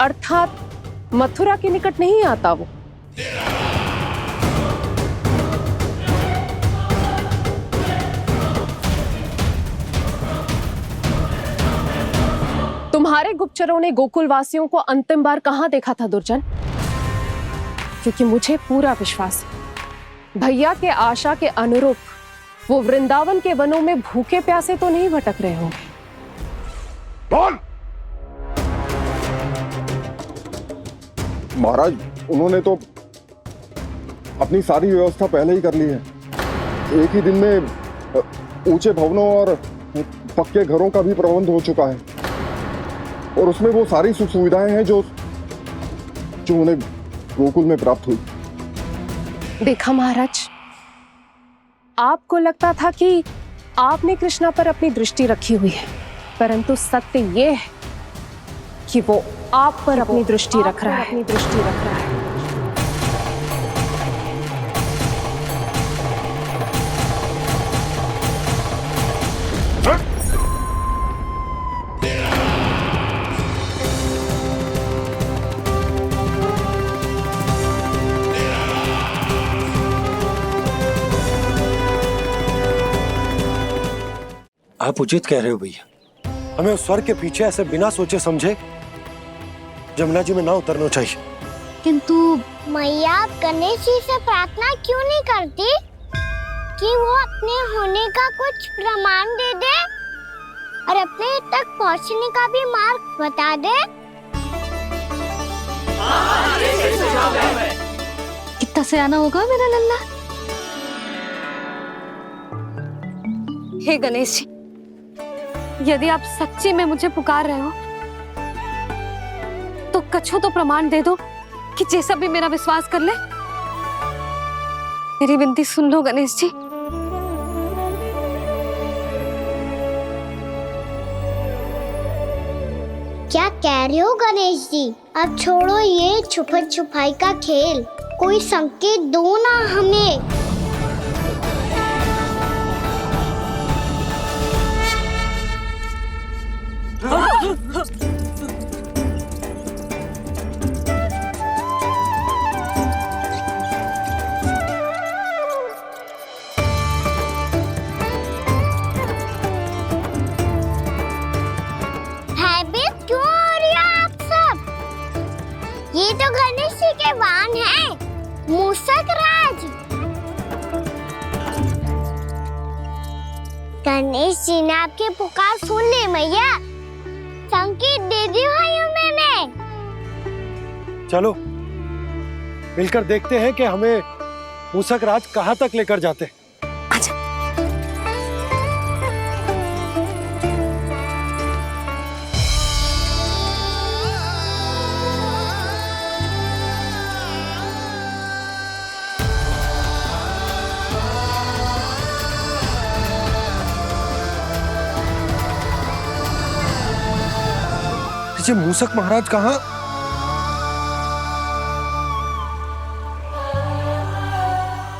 अर्थात मथुरा के निकट नहीं आता वो। तुम्हारे गुप्तचरों ने गोकुल वासियों को अंतिम बार कहां देखा था दुर्जन? क्योंकि मुझे पूरा विश्वास है भैया के आशा के अनुरूप वो वृंदावन के वनों में भूखे प्यासे तो नहीं भटक रहे होंगे। बोल! महाराज, उन्होंने तो अपनी सारी व्यवस्था पहले ही कर ली है। एक ही दिन में ऊंचे भवनों और पक्के घरों का भी प्रबंध हो चुका है और उसमें वो सारी सुख सुविधाएं हैं जो उन्हें गोकुल में प्राप्त हुई। देखा महाराज, आपको लगता था कि आपने कृष्णा पर अपनी दृष्टि रखी हुई है, परंतु सत्य ये है कि वो आप पर अपनी दृष्टि रख रहा है। आप उचित कह रहे हो भैया, हमें उस स्वर्ग के पीछे ऐसे बिना सोचे समझे जमुना जी में ना उतरना चाहिए। किंतु मैया, आप गणेश जी से प्रार्थना क्यों नहीं करती कि वो अपने होने का कुछ प्रमाण दे दे और अपने तक पहुंचने का भी मार्ग बता दे? कितना सयाना होगा मेरा लल्ला। हे गणेश जी, यदि आप सच्ची में मुझे पुकार रहे हो तो कछु तो प्रमाण दे दो कि जैसा भी मेरा विश्वास कर ले। मेरी विनती सुन लो गणेश जी। क्या कह रहे हो गणेश जी? अब छोड़ो ये छुपन छुपाई का खेल, कोई संकेत दो ना हमें। भयभीत क्यों हो रही हो आप सब? ये तो गणेश जी के वाहन हैं, मूषक राज। गणेश जी ने आपकी पुकार सुन ली मैया, संकेत दे दी भाइयों मैंने। चलो मिलकर देखते हैं कि हमें मूषक राज कहां तक लेकर जाते हैं। मूषक महाराज कहाँ?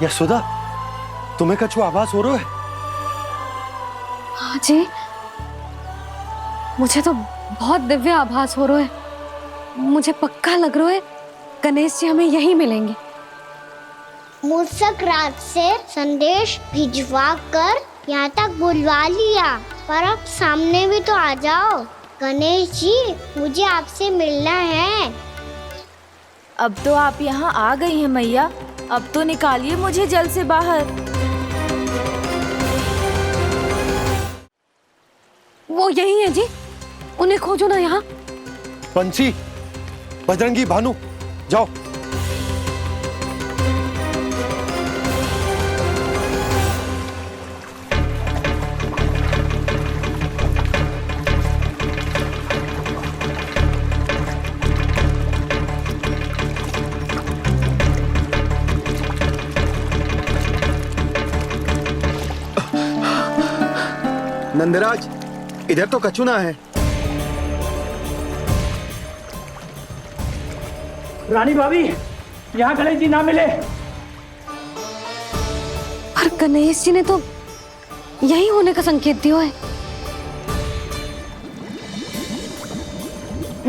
यशोदा, तुम्हें कछु आभास हो रहा है? हाँ जी, मुझे तो बहुत दिव्य आभास हो रहा है। मुझे पक्का लग रहा है गणेश जी हमें यहीं मिलेंगे। मूषक राज से संदेश भिजवा कर यहाँ तक बुलवा लिया, पर अब सामने भी तो आ जाओ। गणेश जी, मुझे आपसे मिलना है। अब तो आप यहाँ आ गई हैं मैया, अब तो निकालिए मुझे जल से बाहर। वो यही है जी, उन्हें खोजो ना यहाँ। पंछी, बजरंगी, भानु, जाओ। नंदराज, इधर तो कछुना है। रानी भाभी, यहाँ गणेश जी ना मिले। पर गणेश जी ने तो यही होने का संकेत दिया है।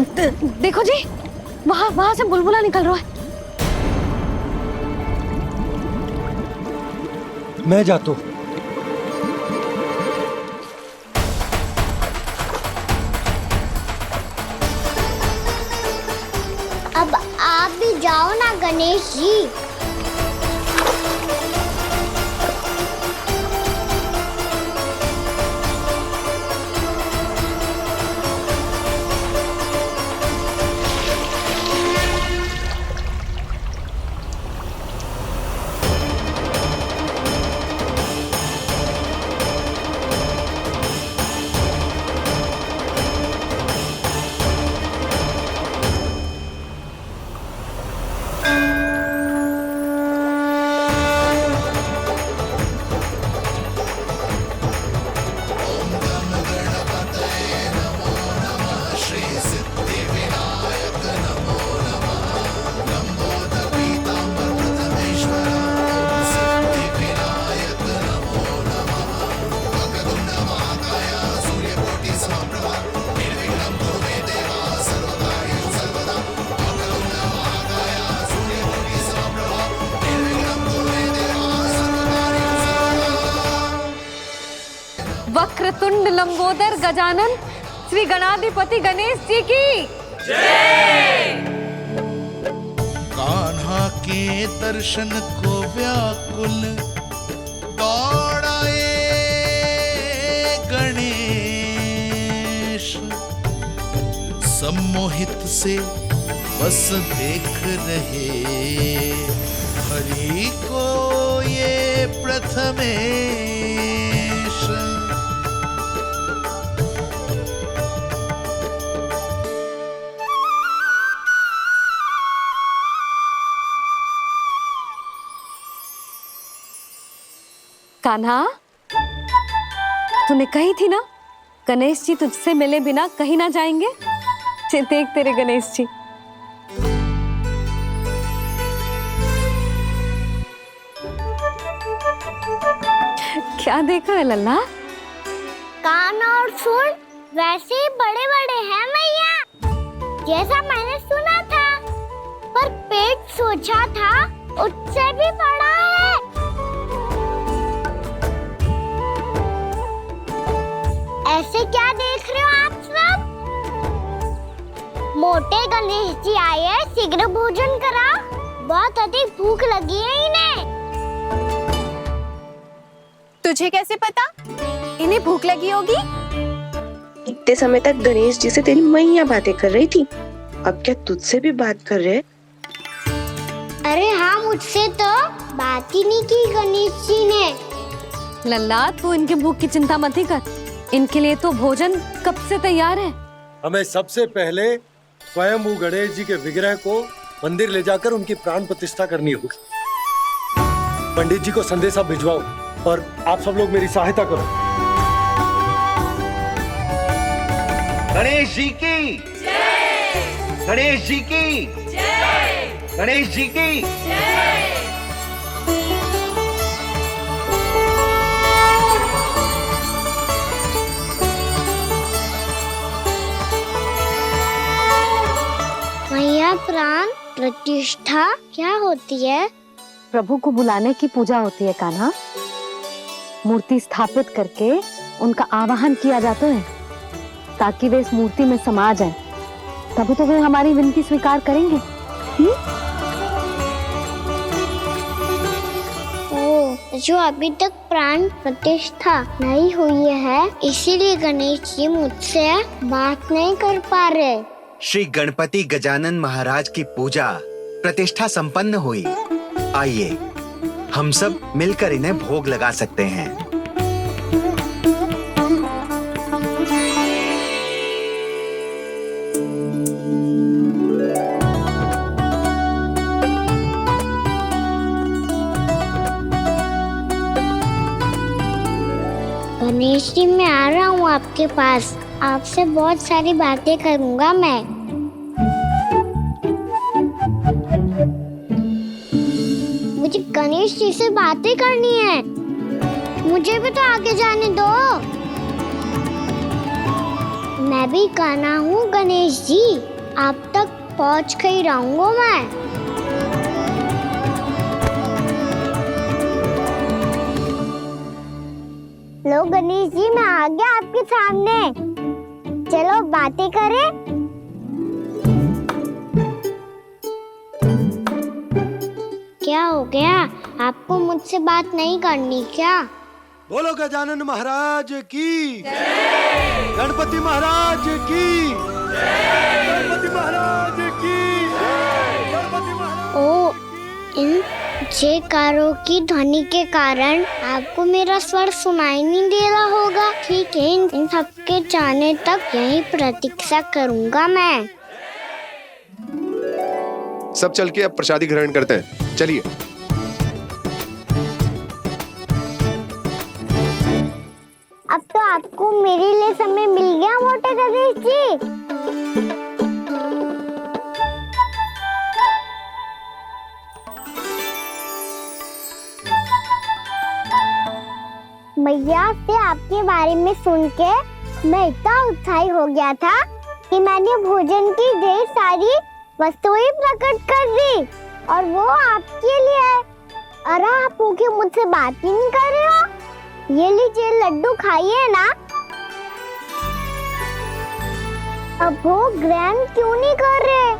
देखो जी, वहां से बुलबुला निकल रहा है। मैं जाता हूं। अब आप भी जाओ ना गणेश जी। वक्रतुंड लंबोदर गजानन श्री गणाधिपति गणेश जी की जय। कान्हा के दर्शन को व्याकुल दौड़ाए गणेश, सम्मोहित से बस देख रहे हरि को ये प्रथमेश। कान्हा, तूने कही थी ना गणेश जी तुझसे मिले बिना कहीं ना जाएंगे। देख तेरे गणेश जी। क्या देखा है लल्ला? कान और सुन वैसे ही बड़े बड़े हैं मैया, जैसा मैंने सुना था, पर पेट सोचा था उससे भी बड़ा है। ऐसे क्या देख रहे हो आप सब? मोटे गणेश जी आए हैं, शीघ्र भोजन करा, बहुत अधिक भूख लगी है इन्हें। तुझे कैसे पता इन्हें भूख लगी होगी? इतने समय तक गणेश जी से तेरी मैया बातें कर रही थी, अब क्या तुझसे भी बात कर रहे? अरे हाँ, मुझसे तो बात ही नहीं की गणेश जी ने। लल्ला, तू इनके भूख की चिंता मत ही कर, इनके लिए तो भोजन कब से तैयार है। हमें सबसे पहले स्वयं गणेश जी के विग्रह को मंदिर ले जाकर उनकी प्राण प्रतिष्ठा करनी होगी। पंडित जी को संदेशा भिजवाओ और आप सब लोग मेरी सहायता करो। गणेश जी की जय, गणेश जी की जय, गणेश जी की जय। मैया, प्राण प्रतिष्ठा क्या होती है? प्रभु को बुलाने की पूजा होती है कान्हा। मूर्ति स्थापित करके उनका आवाहन किया जाता है ताकि वे इस मूर्ति में समा जाएं। तब तो वे हमारी विनती स्वीकार करेंगे। जो अभी तक प्राण प्रतिष्ठा नहीं हुई है, इसीलिए गणेश जी मुझसे बात नहीं कर पा रहे। श्री गणपति गजानन महाराज की पूजा प्रतिष्ठा संपन्न हुई। आइए हम सब मिलकर इन्हें भोग लगा सकते हैं। गणेश जी, मैं आ रहा हूँ आपके पास, आपसे बहुत सारी बातें करूँगा मैं। मुझे गणेश जी से बातें करनी है, मुझे भी तो आगे जाने दो। मैं भी कान्हा हूँ गणेश जी, आप तक पहुँच कर ही रहूंगा मैं। लो गणेश जी, मैं आ गया आपके सामने, चलो बातें करें। क्या हो गया, आपको मुझसे बात नहीं करनी क्या? बोलो गजानन महाराज की, गणपति महाराज की, गणपति महाराज की, गणपति महाराज। ओ, इन जयकारों की ध्वनि के कारण आपको मेरा स्वर सुनाई नहीं दे रहा होगा। ठीक है, इन सबके जाने तक यही प्रतीक्षा करूंगा मैं। सब चल के अब प्रसादी ग्रहण करते हैं, चलिए। अब तो आपको मेरे लिए समय मिल गया मोटे गणेश जी। मैया से आपके बारे में सुन के मैं इतना उत्साही हो गया था कि मैंने भोजन की ढेर सारी वस्तुएं प्रकट कर दी, और वो आपके लिए। अरे आप भूखे मुझसे बात ही नहीं कर रहे हो। ये लीजिए लड्डू, खाइए ना। अब भोग ग्रहण क्यों नहीं कर रहे?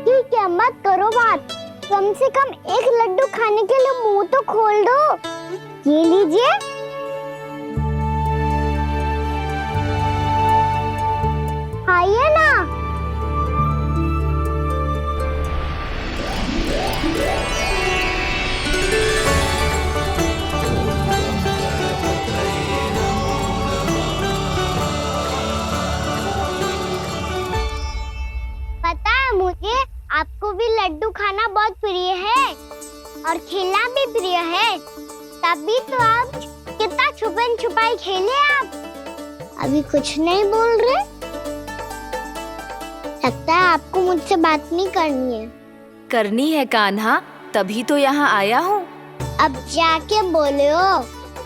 ठीक है, मत करो बात, कम से कम एक लड्डू खाने के लिए मुंह तो खोल दो। ये लीजिए। खाइए ना। पता है मुझे, आपको भी लड्डू खाना बहुत प्रिय है और खेलना भी प्रिय है, तभी तो आप कितना छुपन छुपाई खेले। आप अभी कुछ नहीं बोल रहे, लगता है आपको मुझसे बात नहीं करनी है। करनी है कान्हा, तभी तो यहाँ आया हूँ। अब जाके बोले हो,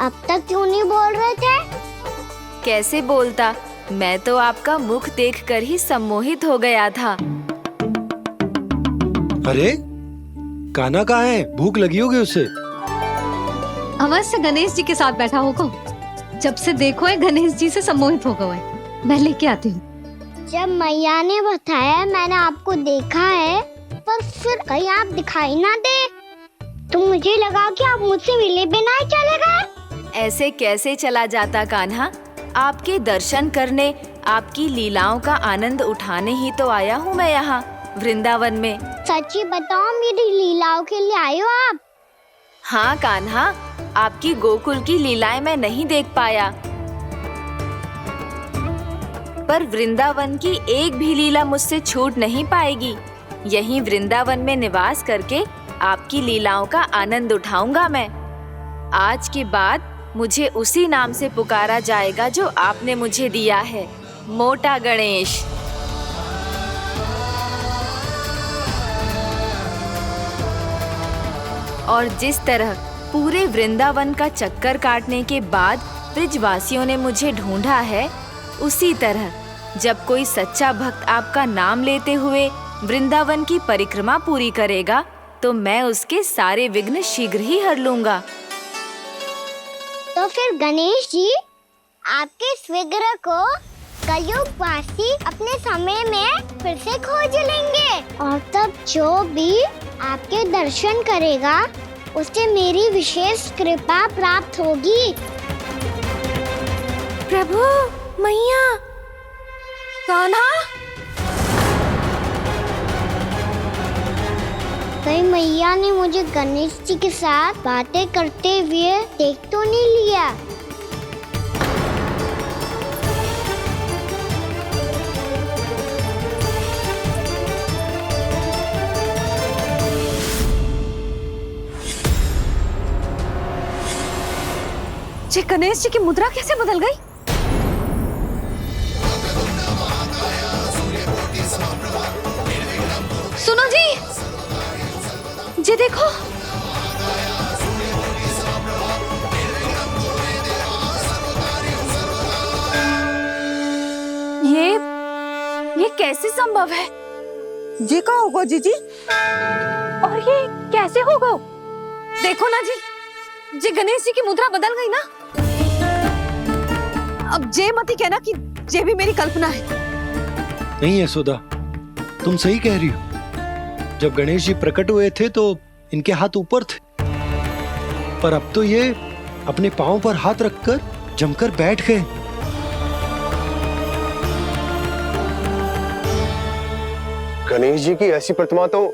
अब तक क्यों नहीं बोल रहे थे? कैसे बोलता, मैं तो आपका मुख देखकर ही सम्मोहित हो गया था। अरे कान्हा कहाँ है? भूख लगी होगी उसे। अवश्य गणेश जी के साथ बैठा होगा, जब से देखो है गणेश जी से सम्मोहित हो गए। मैं लेके आती हूँ। जब मैया ने बताया मैंने आपको देखा है, पर फिर कहीं आप दिखाई ना दे, तो मुझे लगा कि आप मुझसे मिले बिना ही चले गए। ऐसे कैसे चला जाता कान्हा, आपके दर्शन करने, आपकी लीलाओं का आनंद उठाने ही तो आया हूँ मैं यहाँ वृंदावन में। सच्ची बताओ, मेरी लीलाओं के लिए आए हो आप? हाँ कान्हा, आपकी गोकुल की लीलाएं मैं नहीं देख पाया, पर वृंदावन की एक भी लीला मुझसे छूट नहीं पाएगी। यहीं वृंदावन में निवास करके आपकी लीलाओं का आनंद उठाऊंगा मैं। आज के बाद मुझे उसी नाम से पुकारा जाएगा जो आपने मुझे दिया है, मोटा गणेश। और जिस तरह पूरे वृंदावन का चक्कर काटने के बाद ब्रिजवासियों ने मुझे ढूंढा है, उसी तरह जब कोई सच्चा भक्त आपका नाम लेते हुए वृंदावन की परिक्रमा पूरी करेगा, तो मैं उसके सारे विघ्न शीघ्र ही हर लूंगा। तो फिर गणेश जी, आपके इस विग्रह को कलयुगवासी अपने समय में फिर से खोज लेंगे, और तब जो भी आपके दर्शन करेगा उसे मेरी विशेष कृपा प्राप्त होगी। प्रभु, मैया, कान्हा, कहीं मैया ने मुझे गणेश जी के साथ बातें करते हुए देख तो नहीं लिया? ये गणेश जी की मुद्रा कैसे बदल गई? सुनो जी, ये देखो। असंभव है। जी का होगा जीजी? और ये कैसे होगा? देखो ना जी, जे गणेश जी की मुद्रा बदल गई ना। अब जे मती कहना कि जे भी मेरी कल्पना है। नहीं यशोदा, तुम सही कह रही हो। जब गणेश जी प्रकट हुए थे तो इनके हाथ ऊपर थे, पर अब तो ये अपने पांव पर हाथ रखकर जमकर बैठ गए। गणेश जी की ऐसी प्रतिमा तो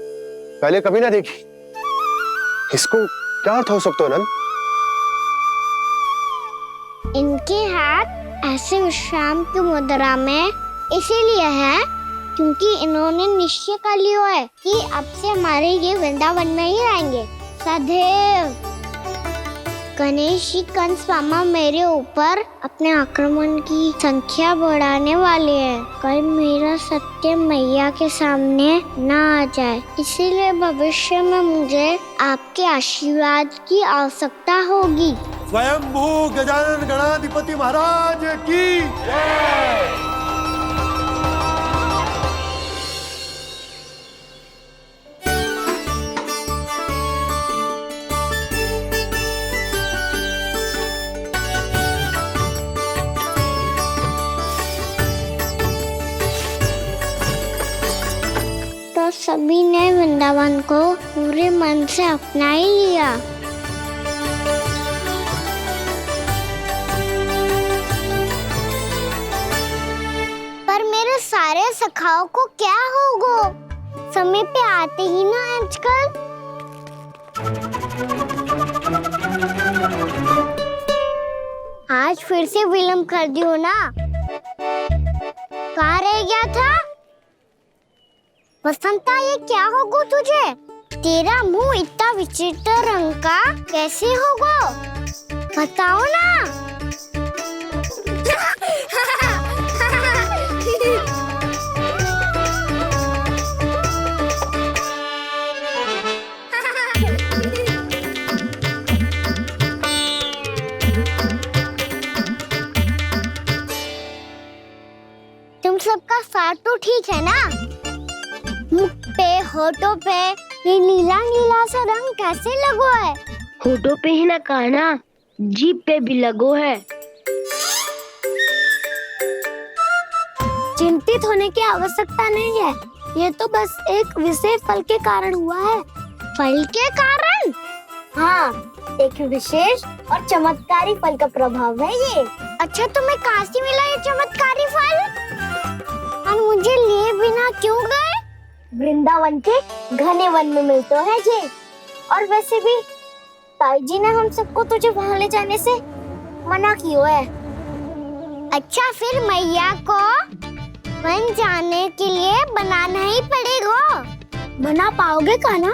पहले कभी ना देखी। इसको क्या अर्थ हो सकता है नंद? इनके हाथ ऐसे विश्राम की मुद्रा में इसीलिए है क्योंकि इन्होंने निश्चय कर लिया है कि अब से हमारे ये वृंदावन में ही रहेंगे सदैव। गणेश जी कंस मामा मेरे ऊपर अपने आक्रमण की संख्या बढ़ाने वाले हैं। कल मेरा सत्य मैया के सामने ना आ जाए, इसीलिए भविष्य में मुझे आपके आशीर्वाद की आवश्यकता होगी। स्वयंभू गजानन गणाधिपति महाराज की जय। तो सभी ने वृंदावन को पूरे मन से अपना ही लिया। पर मेरे सारे सखाओं को क्या होगा? समय पे आते ही ना आजकल। आज फिर से विलंब कर दियो ना। कहाँ रह गया था? वसंता, ये क्या होगा तुझे? तेरा मुंह इतना विचित्र रंग का कैसे होगा? बताओ ना। तुम सबका साथ तो ठीक है ना? मुख पे, होठों पे ये नीला नीला सा रंग कैसे लगो है? होठों पे ही ना काना, जीभ पे भी लगो है। चिंतित होने की आवश्यकता नहीं है। ये तो बस एक विशेष फल के कारण हुआ है। फल के कारण? हाँ, एक विशेष और चमत्कारी फल का प्रभाव है ये। अच्छा, तुम्हें कहाँ से मिला ये चमत्कारी फल? और मुझे लिए बिना क्यों गए? वृंदावन के घने वन में मिलते है ये। और वैसे भी ताई जी ने हम सबको तुझे वहाँ ले जाने से मना किया है। अच्छा, फिर मैया को वन जाने के लिए बनाना ही पड़ेगा। बना पाओगे कान्हा?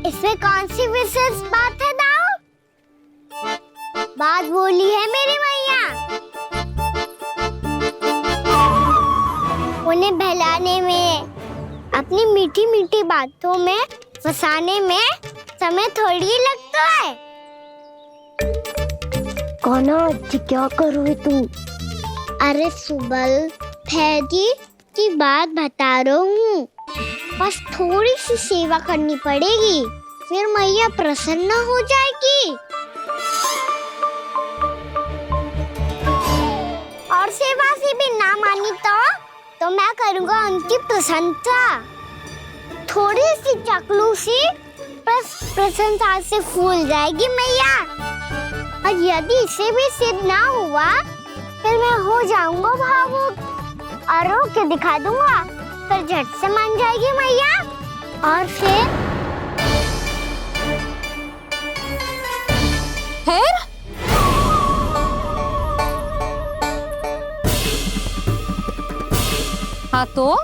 इसमें कौन सी विशेष बात है दाऊ? बात बोली है मेरी मैया। उन्हें बहलाने में, अपनी मीठी मीठी बातों में फंसाने में समय थोड़ी लगता है। कान्हा, क्या करोगे तू? अरे सुबल, फैजी की बात बता रहा हूँ। बस थोड़ी सी सेवा करनी पड़ेगी, फिर मैया प्रसन्न हो जाएगी। और सेवा से भी ना मानी तो मैं करूँगा उनकी प्रसन्नता। थोड़ी सी चकलूसी बस प्रसन्नता से फूल जाएगी मैया। और यदि इसे भी सिद्ध ना हुआ, फिर मैं हो जाऊंगा भावुक और रो के दिखा दूंगा। फिर झट से मान जाएगी मैया। और फिर हाँ, तो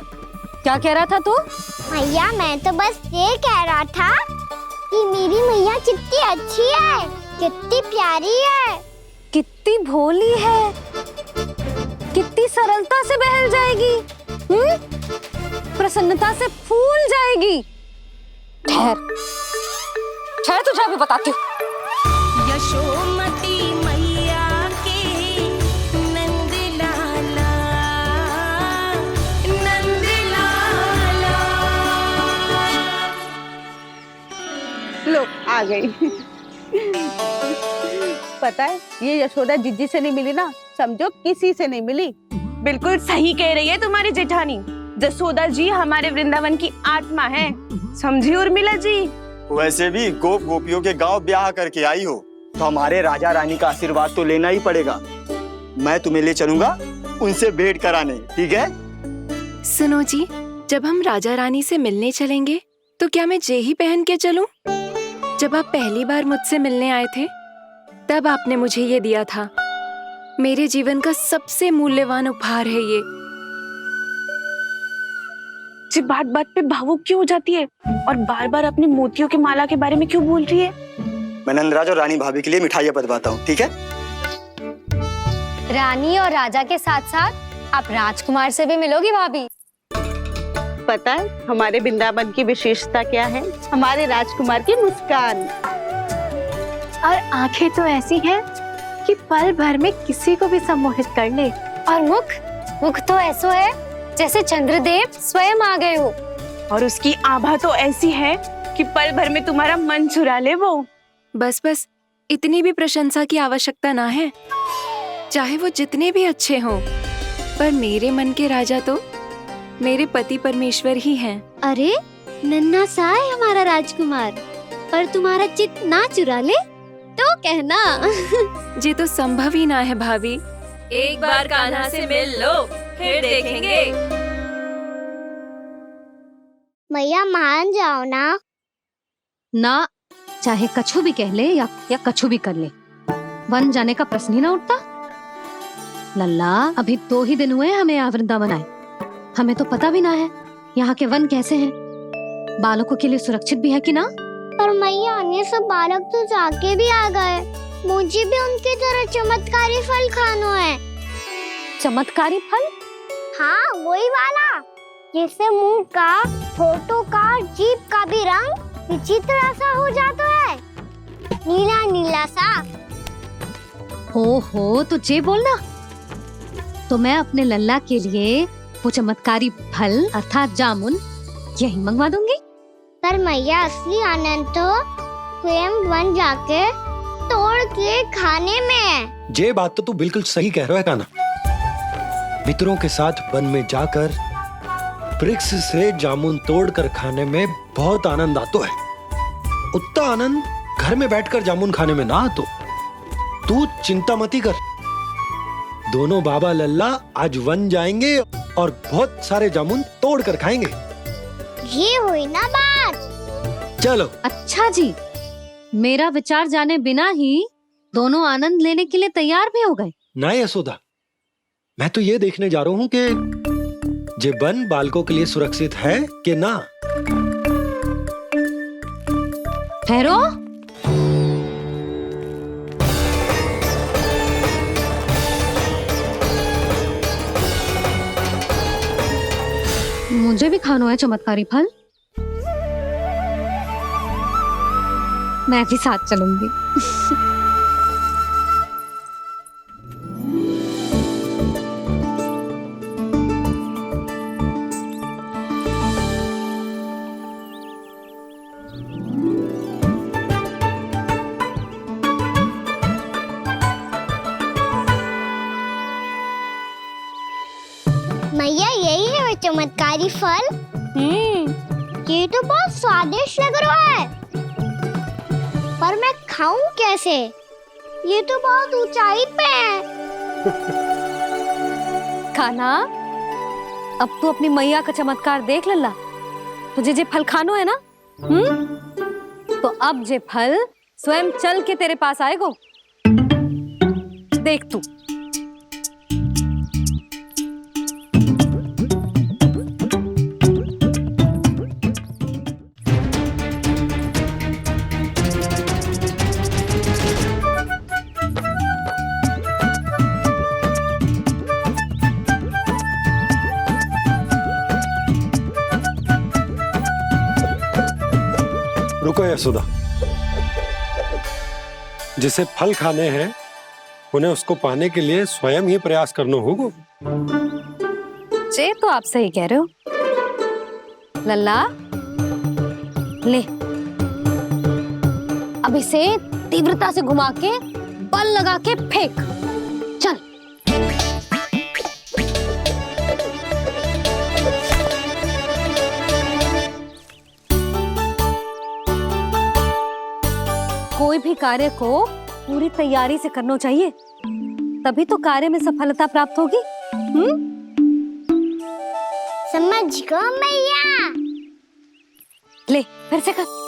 क्या कह रहा था तू? मैया, मैं तो बस ये कह रहा था कि मेरी मैया कितनी अच्छी है, कितनी प्यारी है, कितनी भोली है, कितनी सरलता से बहल जाएगी, प्रसन्नता से फूल जाएगी। ठहर ठहर, तुझे अभी बताती हूँ। यशोमती मैया के नंद लाला, नंद लाला। गई। पता है ये यशोदा जिज्जी से नहीं मिली ना, समझो किसी से नहीं मिली। बिल्कुल सही कह रही है तुम्हारी जेठानी। जसोदा जी हमारे वृंदावन की आत्मा है, समझी उर्मिला जी। वैसे भी गोप गोपियों के गांव ब्याह करके आई हो तो हमारे राजा रानी का आशीर्वाद तो लेना ही पड़ेगा। मैं तुम्हें ले चलूंगा उनसे भेंट कराने, ठीक है? सुनो जी, जब हम राजा रानी से मिलने चलेंगे तो क्या मैं जे ही पहन के चलूं? जब आप पहली बार मुझसे मिलने आए थे तब आपने मुझे ये दिया था। मेरे जीवन का सबसे मूल्यवान उपहार है ये। जी बात बात पे भावुक क्यों हो जाती है और बार बार अपनी मोतियों के माला के बारे में क्यों बोल रही है? मैं नंदराज और रानी भाभी के लिए मिठाइयाँ बंटवाता हूँ, ठीक है? रानी और राजा के साथ साथ आप राजकुमार से भी मिलोगी भाभी। पता है हमारे वृंदावन की विशेषता क्या है? हमारे राजकुमार की मुस्कान। और आंखें तो ऐसी हैं कि पल भर में किसी को भी सम्मोहित कर ले। और मुख तो ऐसा है जैसे चंद्रदेव स्वयं आ गए हो। और उसकी आभा तो ऐसी है कि पल भर में तुम्हारा मन चुरा ले वो। बस बस, इतनी भी प्रशंसा की आवश्यकता ना है। चाहे वो जितने भी अच्छे हों, पर मेरे मन के राजा तो मेरे पति परमेश्वर ही हैं। अरे नन्हा सा है हमारा राजकुमार, पर तुम्हारा चित्त ना चुरा ले तो कहना। ये तो संभव ही ना है भाभी। एक बार कान्हा से मिल लो, फिर देखेंगे। मैया मान जाओ ना। चाहे कछु भी कह ले या कछु भी कर ले, वन जाने का प्रश्न ही ना उठता। लल्ला, अभी 2 ही दिन हुए हमें यहाँ वृंदावन आए। हमें तो पता भी ना है यहाँ के वन कैसे हैं, बालकों के लिए सुरक्षित भी है कि ना। पर मैया ये सब बालक तो जाके भी आ गए, मुझे भी उनकी तरह चमत्कारी फल खाना है। चमत्कारी फल? हाँ वही वाला, जैसे मुंह का, होठों का, जीभ का भी रंग विचित्र सा हो जाता है, नीला नीला सा। हो तो जे बोलना। तो मैं अपने लल्ला के लिए वो चमत्कारी फल अर्थात जामुन यही मंगवा दूंगी। पर मैया असली आनंद तो स्वयं वन जाके तोड़ के खाने में है। ये बात तो तू बिल्कुल सही कह रहा है कान्हा। मित्रों के साथ वन में जाकर वृक्ष से जामुन तोड़कर खाने में बहुत आनंद आता है। उतना आनंद घर में बैठकर जामुन खाने में ना आतो। तू चिंता मती कर, दोनों बाबा लल्ला आज वन जाएंगे और बहुत सारे जामुन तोड़ कर खाएंगे। ये हुई ना बात। चलो। अच्छा जी, मेरा विचार जाने बिना ही दोनों आनंद लेने के लिए तैयार भी हो गए। ना यशोदा, मैं तो ये देखने जा रहा हूँ कि ये वन बालकों के लिए सुरक्षित है कि ना। ठहरो। मुझे भी खाना है चमत्कारी फल। मैं भी साथ चलूंगी। मैया यही है वो चमत्कारी फल। ये तो बहुत स्वादिष्ट लग रहा है, पर मैं खाऊं कैसे? ये तो बहुत ऊंचाई पे है। खाना, अब तू अपनी मैया का चमत्कार देख लल्ला। तुझे जे फल खानो है ना, तो अब जे फल स्वयं चल के तेरे पास आएगो। देख तू। रुको यशोदा, जिसे फल खाने हैं उन्हें उसको पाने के लिए स्वयं ही प्रयास करना होगा। जे तो आप सही कह रहे हो लल्ला। ले, अब इसे तीव्रता से घुमा के बल लगा के फेंक। चल। कोई भी कार्य को पूरी तैयारी से करना चाहिए, तभी तो कार्य में सफलता प्राप्त होगी। समझ गो मैया। ले फिर से कर।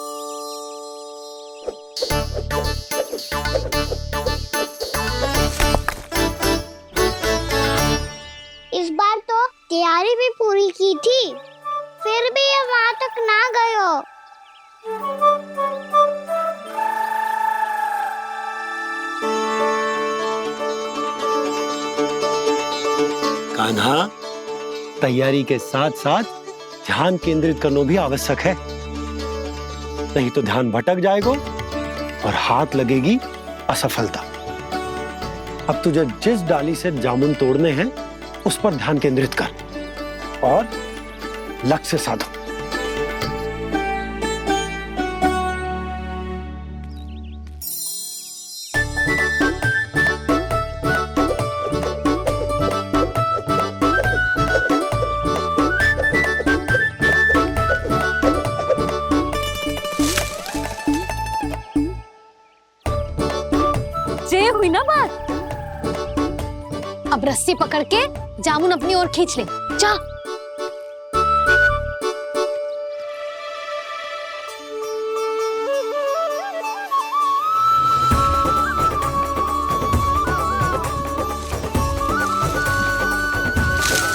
इस बार तो तैयारी भी पूरी की थी, फिर भी ये वहां तक ना गए हो। कान्हा, तैयारी के साथ साथ ध्यान केंद्रित करना भी आवश्यक है, नहीं तो ध्यान भटक जाएगा और हाथ लगेगी असफलता। अब तुझे जिस डाली से जामुन तोड़ने हैं उस पर ध्यान केंद्रित कर और लक्ष्य साधो। ये हुई ना बात। अब रस्सी पकड़ के जामुन अपनी ओर खींच ले। जा।